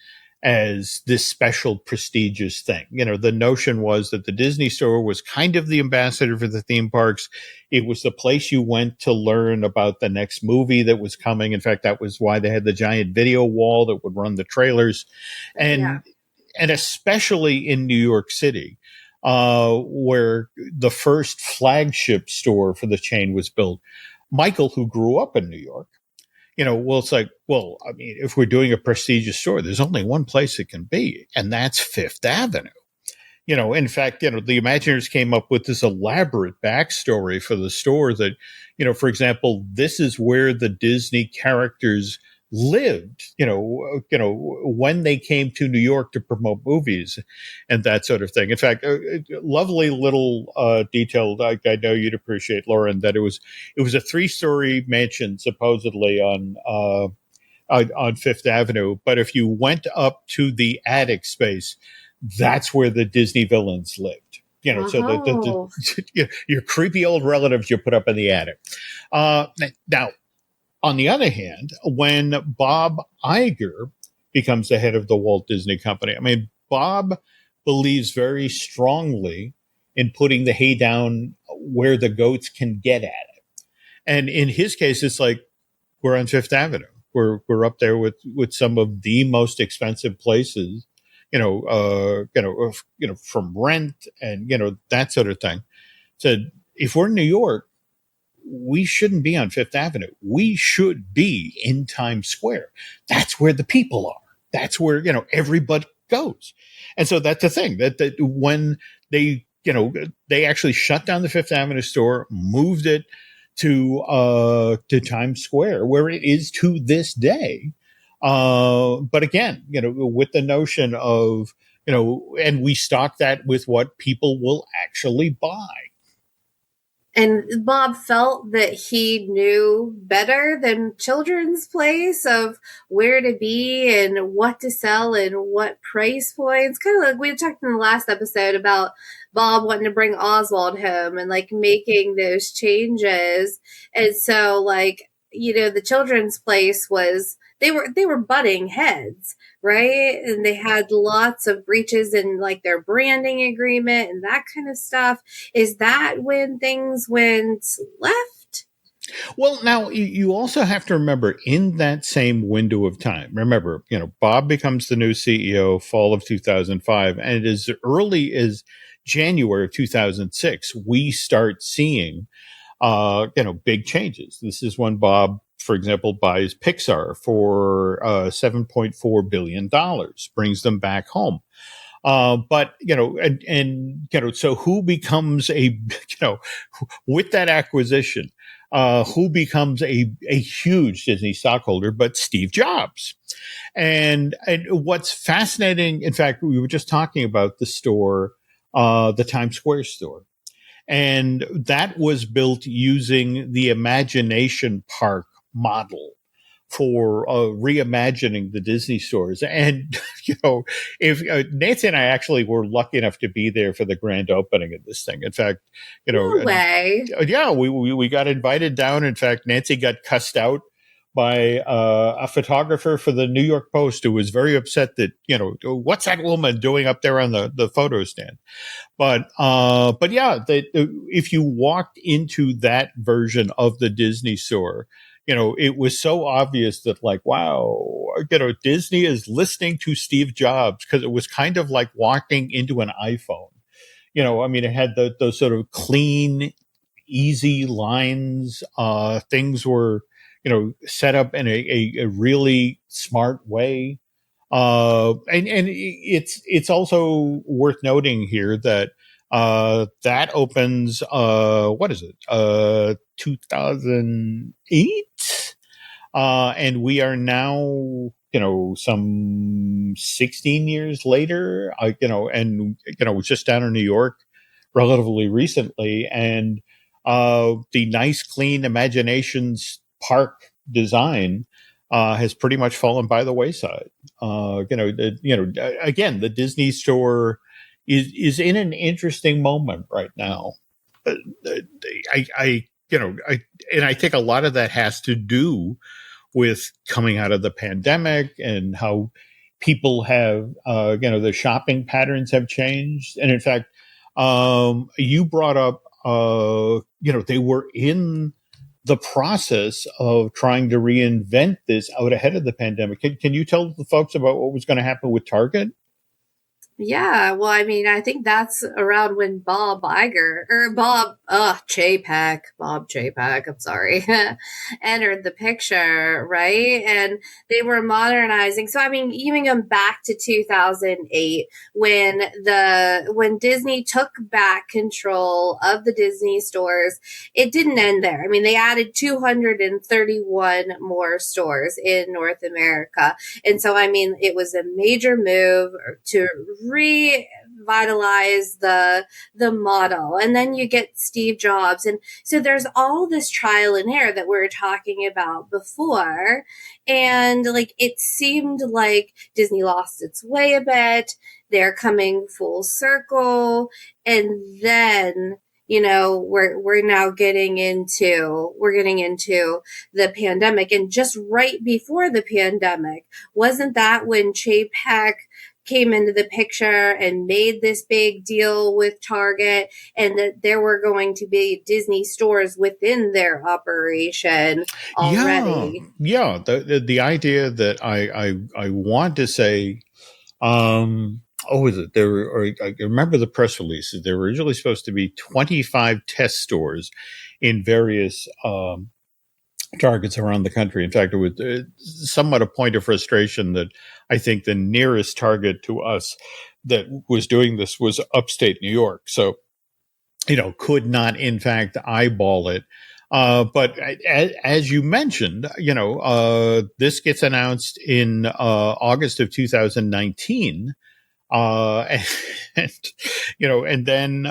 as this special prestigious thing. The notion was that the Disney store was kind of the ambassador for the theme parks. It was the place you went to learn about the next movie that was coming. In fact, that was why they had the giant video wall that would run the trailers. And especially in New York City, where the first flagship store for the chain was built. Michael, who grew up in New York, it's like, if we're doing a prestigious store, there's only one place it can be, and that's Fifth Avenue. In fact, the Imagineers came up with this elaborate backstory for the store that, for example, this is where the Disney characters lived, when they came to New York to promote movies and that sort of thing. In fact, lovely little detail I know you'd appreciate, Lauren, that it was a 3-story mansion supposedly on Fifth Avenue, but if you went up to the attic space, that's where the Disney villains lived. So Oh. your creepy old relatives you put up in the attic. Now, on the other hand, when Bob Iger becomes the head of the Walt Disney Company, I mean, Bob believes very strongly in putting the hay down where the goats can get at it. And in his case, it's like we're on Fifth Avenue. We're up there with some of the most expensive places, from rent and that sort of thing. So if we're in New York, we shouldn't be on Fifth Avenue. We should be in Times Square. That's where the people are. That's where, everybody goes. And so that's the thing that when they, they actually shut down the Fifth Avenue store, moved it to Times Square, where it is to this day. But again, with the notion of, and we stock that with what people will actually buy. And Bob felt that he knew better than Children's Place of where to be and what to sell and what price points. Kind of like we talked in the last episode about Bob wanting to bring Oswald home and like making those changes. And so the Children's Place was they were butting heads, right? And they had lots of breaches in like their branding agreement and that kind of stuff. Is that when things went left? Well, now you also have to remember in that same window of time, remember, Bob becomes the new CEO fall of 2005. And as early as January of 2006, we start seeing, big changes. This is when Bob, for example, buys Pixar for $7.4 billion, brings them back home. But, so who becomes with that acquisition, who becomes a huge Disney stockholder, but Steve Jobs. And what's fascinating, in fact, we were just talking about the store, the Times Square store. And that was built using the Imagination Park model for reimagining the Disney stores. And, if Nancy and I actually were lucky enough to be there for the grand opening of this thing. In fact, No way. Yeah, we got invited down. In fact, Nancy got cussed out by a photographer for the New York Post who was very upset that, what's that woman doing up there on the photo stand? But yeah, if you walked into that version of the Disney store, it was so obvious that like, wow, Disney is listening to Steve Jobs, because it was kind of like walking into an iPhone. I mean, it had those sort of clean, easy lines. Things were, set up in a really smart way. And it's also worth noting here that that opens what is it 2008, and we are now some 16 years later. And was just down in New York relatively recently, and the nice, clean Imaginations Park design has pretty much fallen by the wayside. Again, the Disney store is in an interesting moment right now. I think a lot of that has to do with coming out of the pandemic and how people have, the shopping patterns have changed. And in fact, you brought up, they were in the process of trying to reinvent this out ahead of the pandemic. Can you tell the folks about what was going to happen with Target? Yeah, well, I mean, I think that's around when Bob Iger or Bob Chapek, I'm sorry, entered the picture, right? And they were modernizing. So, I mean, even going back to 2008, when Disney took back control of the Disney stores, it didn't end there. I mean, they added 231 more stores in North America. And so, I mean, it was a major move to revitalize the model. And then you get Steve Jobs. And so there's all this trial and error that we were talking about before. And like it seemed like Disney lost its way a bit. They're coming full circle. And then we're now getting into the pandemic. And just right before the pandemic, wasn't that when Chapek came into the picture and made this big deal with Target, and that there were going to be Disney stores within their operation Yeah, already? yeah. The idea that I want to say, oh, is it there? Or I remember the press releases. There were originally supposed to be 25 test stores in various targets around the country. In fact, it was somewhat a point of frustration that I think the nearest target to us that was doing this was upstate New York. So, could not in fact eyeball it. But as you mentioned, this gets announced in August of 2019. And, and then,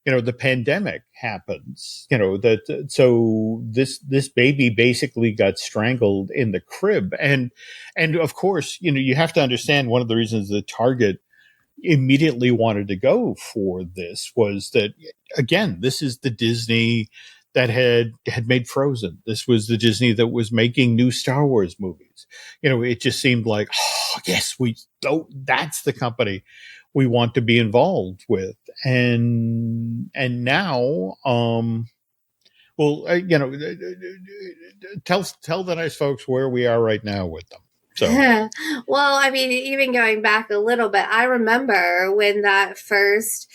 the pandemic happens, so this baby basically got strangled in the crib. And of course, you have to understand one of the reasons that Target immediately wanted to go for this was that, again, this is the Disney that had made Frozen. This was the Disney that was making new Star Wars movies. It just seemed like, oh yes, that's the company we want to be involved with. And now, well, tell the nice folks where we are right now with them. So, Well, I mean, even going back a little bit, I remember when that first,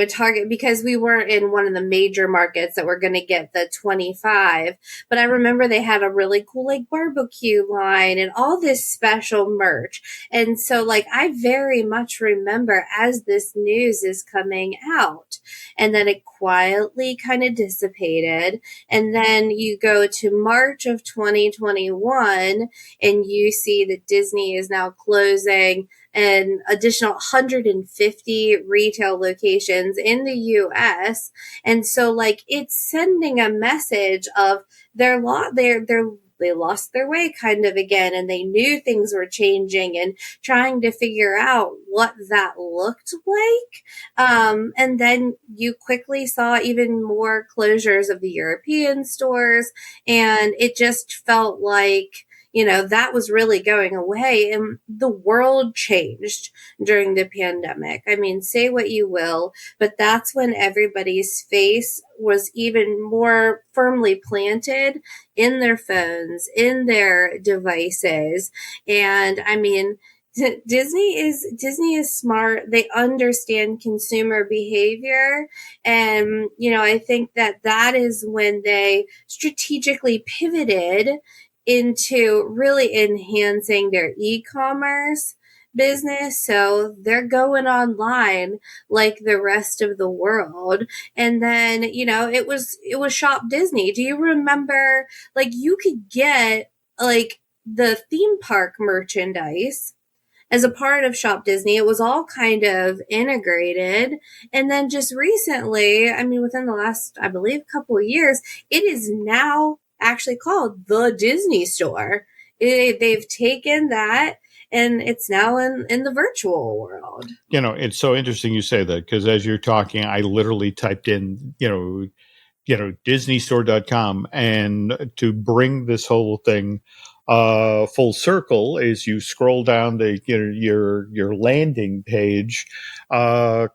Target, because we weren't in one of the major markets that were going to get the 25, but I remember they had a really cool, like, barbecue line and all this special merch. And so, like, I very much remember as this news is coming out, and then it quietly kind of dissipated. And then you go to March of 2021, and you see that Disney is now closing an additional 150 retail locations in the US. And so like it's sending a message of they lost their way kind of again, and they knew things were changing and trying to figure out what that looked like. And then you quickly saw even more closures of the European stores, and it just felt like that was really going away, and the world changed during the pandemic. I mean, say what you will, but that's when everybody's face was even more firmly planted in their phones, in their devices. And I mean, Disney is smart. They understand consumer behavior. And, I think that is when they strategically pivoted into really enhancing their e-commerce business. So they're going online like the rest of the world. And then, it was Shop Disney. Do you remember, like, you could get like the theme park merchandise as a part of Shop Disney? It was all kind of integrated. And then just recently, I mean, within the last, I believe, couple of years, it is now actually called the Disney Store. They've taken that, and it's now in the virtual world. It's so interesting you say that, because as you're talking, I literally typed in, disneystore.com, and to bring this whole thing full circle is you scroll down the your landing page for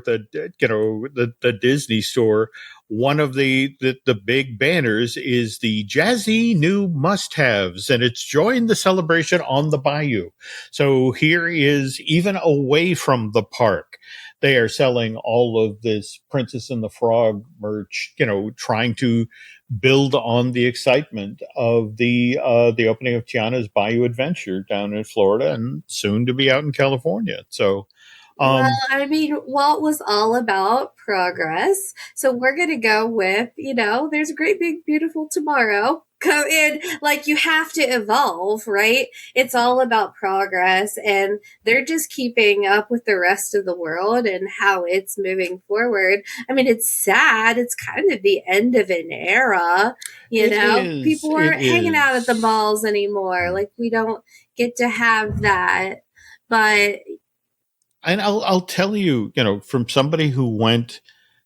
the Disney store. one of the big banners is the jazzy new must-haves, and it's join the celebration on the bayou. So here is, even away from the park, they are selling all of this Princess and the Frog merch, trying to build on the excitement of the opening of Tiana's Bayou Adventure down in Florida and soon to be out in California. So, Well, um, I mean, Walt was all about progress. So we're going to go with, there's a great, big, beautiful tomorrow. Go in, like, you have to evolve, right? It's all about progress, and they're just keeping up with the rest of the world and how it's moving forward. I mean, it's sad. It's kind of the end of an era, it is, People it aren't hanging out at the is. malls anymore. Like, we don't get to have that. But And I'll tell you, from somebody who went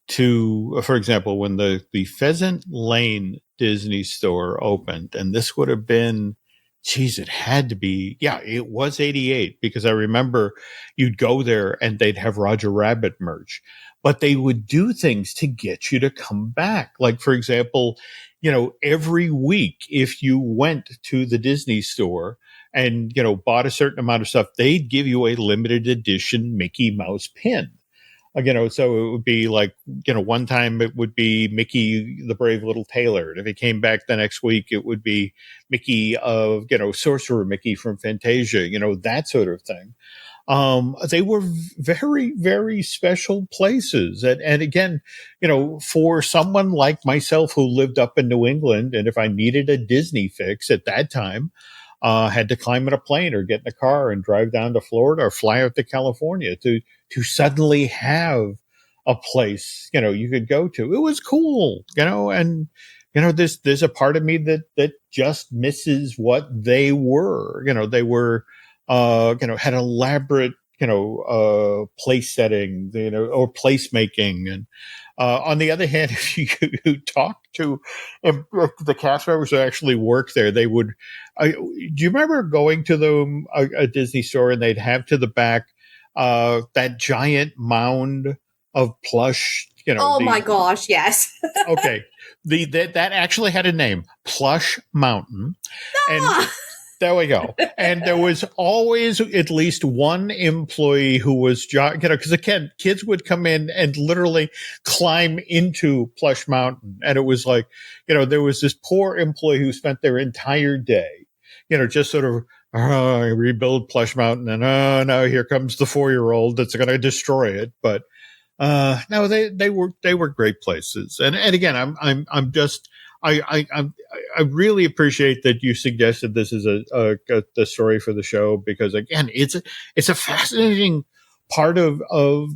to, for example, when the Pheasant Lane Disney store opened, and this would have been, geez, it had to be, yeah, it was 88, because I remember you'd go there and they'd have Roger Rabbit merch, but they would do things to get you to come back. Like, for example, every week, if you went to the Disney store and, bought a certain amount of stuff, they'd give you a limited edition Mickey Mouse pin. So it would be like, one time it would be Mickey, the Brave Little Tailor. And if he came back the next week, it would be Mickey of, Sorcerer Mickey from Fantasia, that sort of thing. They were very, very special places. And again, for someone like myself who lived up in New England, and if I needed a Disney fix at that time, had to climb in a plane or get in a car and drive down to Florida or fly out to California to suddenly have a place, you could go to. It was cool, and, there's a part of me that just misses what they were. They were, had elaborate, place setting, or place making. And, on the other hand, if you talk to the cast members who actually work there, they would. Do you remember going to a Disney store and they'd have to the back that giant mound of plush? oh my gosh, yes. Okay, that actually had a name, Plush Mountain, and there we go. And there was always at least one employee who was, because again, kids would come in and literally climb into Plush Mountain. And it was like, there was this poor employee who spent their entire day, just sort of, rebuild Plush Mountain. And, no, here comes the 4-year-old that's going to destroy it. But, no, they were great places. And again, I'm just, I really appreciate that you suggested this is the story for the show, because again, it's a fascinating part of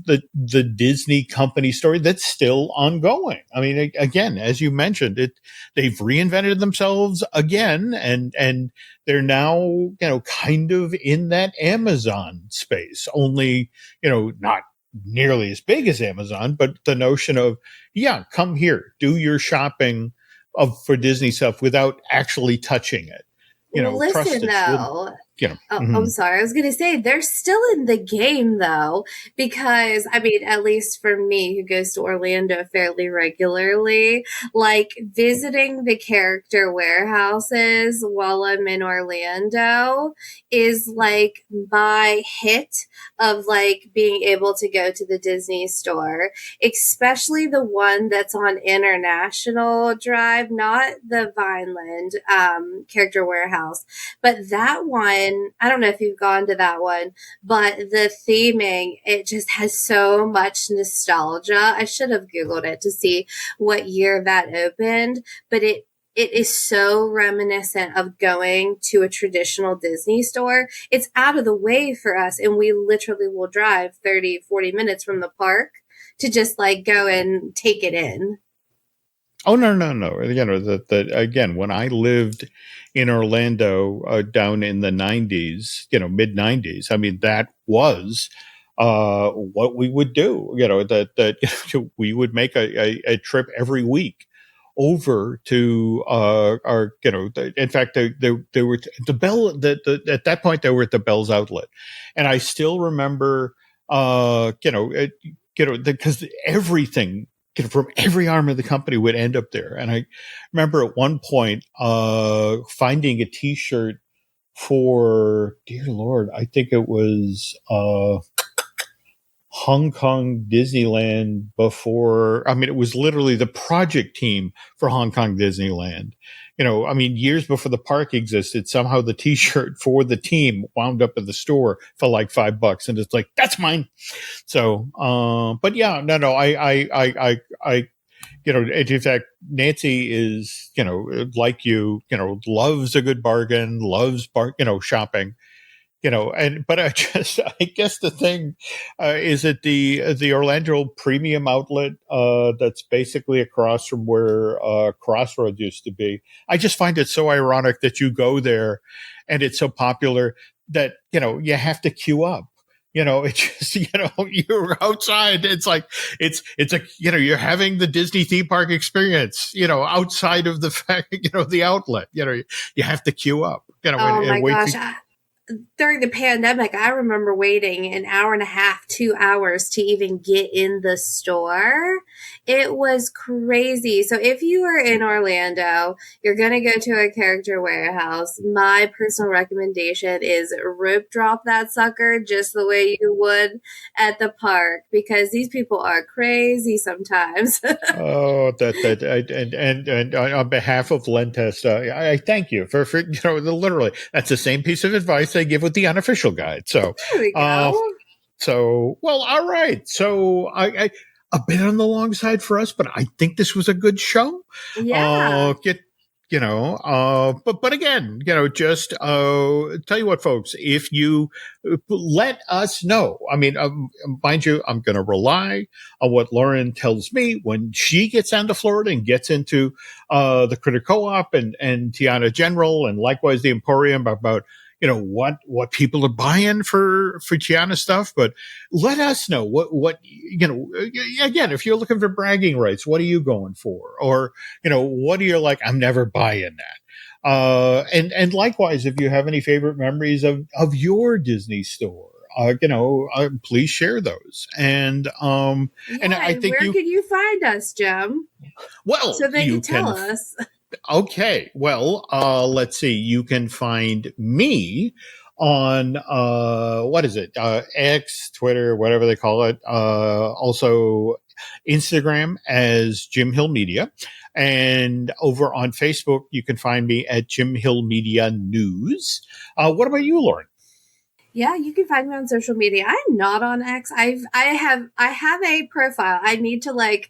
the Disney Company story that's still ongoing. I mean, again, as you mentioned, they've reinvented themselves again, and they're now, kind of in that Amazon space, only, not nearly as big as Amazon, but the notion of, yeah, come here, do your shopping for Disney stuff without actually touching it. Well, Trust listen, us. though. Mm-hmm. I'm sorry. I was going to say they're still in the game, though, because I mean, at least for me, who goes to Orlando fairly regularly, like visiting the character warehouses while I'm in Orlando is like my hit of like being able to go to the Disney store, especially the one that's on International Drive, not the Vineland character warehouse, but that one. I don't know if you've gone to that one, but the theming, it just has so much nostalgia. I should have Googled it to see what year that opened, but it is so reminiscent of going to a traditional Disney store. It's out of the way for us, and we literally will drive 30-40 minutes from the park to just like go and take it in. Oh, no. Again, when I lived in Orlando down in the 90s, mid 90s, I mean, that was what we would do, that we would make a trip every week over to our, in fact, there were the Bell, at that point, they were at the Bell's Outlet. And I still remember, because everything from every arm of the company would end up there. And I remember at one point finding a T-shirt for, dear Lord, I think it was Hong Kong Disneyland before. I mean, it was literally the project team for Hong Kong Disneyland. I mean, years before the park existed, somehow the T-shirt for the team wound up at the store for like $5, and it's like, that's mine. So, but yeah, no, I in fact, Nancy is, like loves a good bargain, loves shopping. But I guess the thing is that the Orlando Premium Outlet that's basically across from where Crossroads used to be. I just find it so ironic that you go there, and it's so popular that you have to queue up. It's just you're outside. It's like it's a you're having the Disney theme park experience. Outside of the fact the outlet. You have to queue up. Oh my and wait gosh. to, During the pandemic, I remember waiting an hour and a half, 2 hours to even get in the store. It was crazy. So if you are in Orlando, you're going to go to a character warehouse. My personal recommendation is rip drop that sucker just the way you would at the park, because these people are crazy sometimes. Oh, and on behalf of Lentest, I thank you for literally that's the same piece of advice they give with the unofficial guide. So There we go. Well, all right. So I a bit on the long side for us, but I think this was a good show. Yeah. But again, just tell you what, folks, if you let us know, I mean, mind you, I'm going to rely on what Lauren tells me when she gets down to Florida and gets into the Critter Co-op and Tiana General, and likewise the Emporium, about what people are buying for Tiana stuff. But let us know what again, if you're looking for bragging rights, what are you going for? Or what are you like, I'm never buying that. And likewise, if you have any favorite memories of your Disney store, please share those. And and I think where can you find us, Jim? well, So they you can tell can. us. Okay. Well, let's see. You can find me on, what is it? X, Twitter, whatever they call it. Also Instagram as Jim Hill Media. And over on Facebook, you can find me at Jim Hill Media News. What about you, Lauren? Yeah, you can find me on social media. I'm not on X. I have a profile. I need to I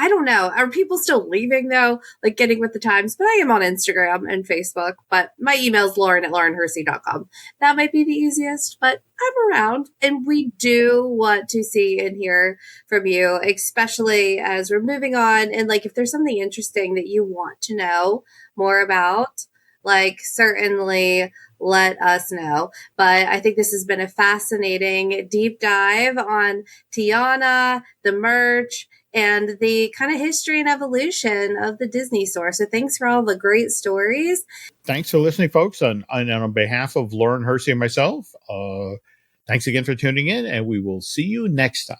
don't know. Are people still leaving though? Like getting with the times, but I am on Instagram and Facebook, but my email is lauren@laurenhersey.com. That might be the easiest, but I'm around, and we do want to see and hear from you, especially as we're moving on. And if there's something interesting that you want to know more about, certainly let us know. But I think this has been a fascinating deep dive on Tiana, the merch, and the kind of history and evolution of the Disney store. So thanks for all the great stories. Thanks for listening, folks. And on behalf of Lauren Hersey and myself, thanks again for tuning in, and we will see you next time.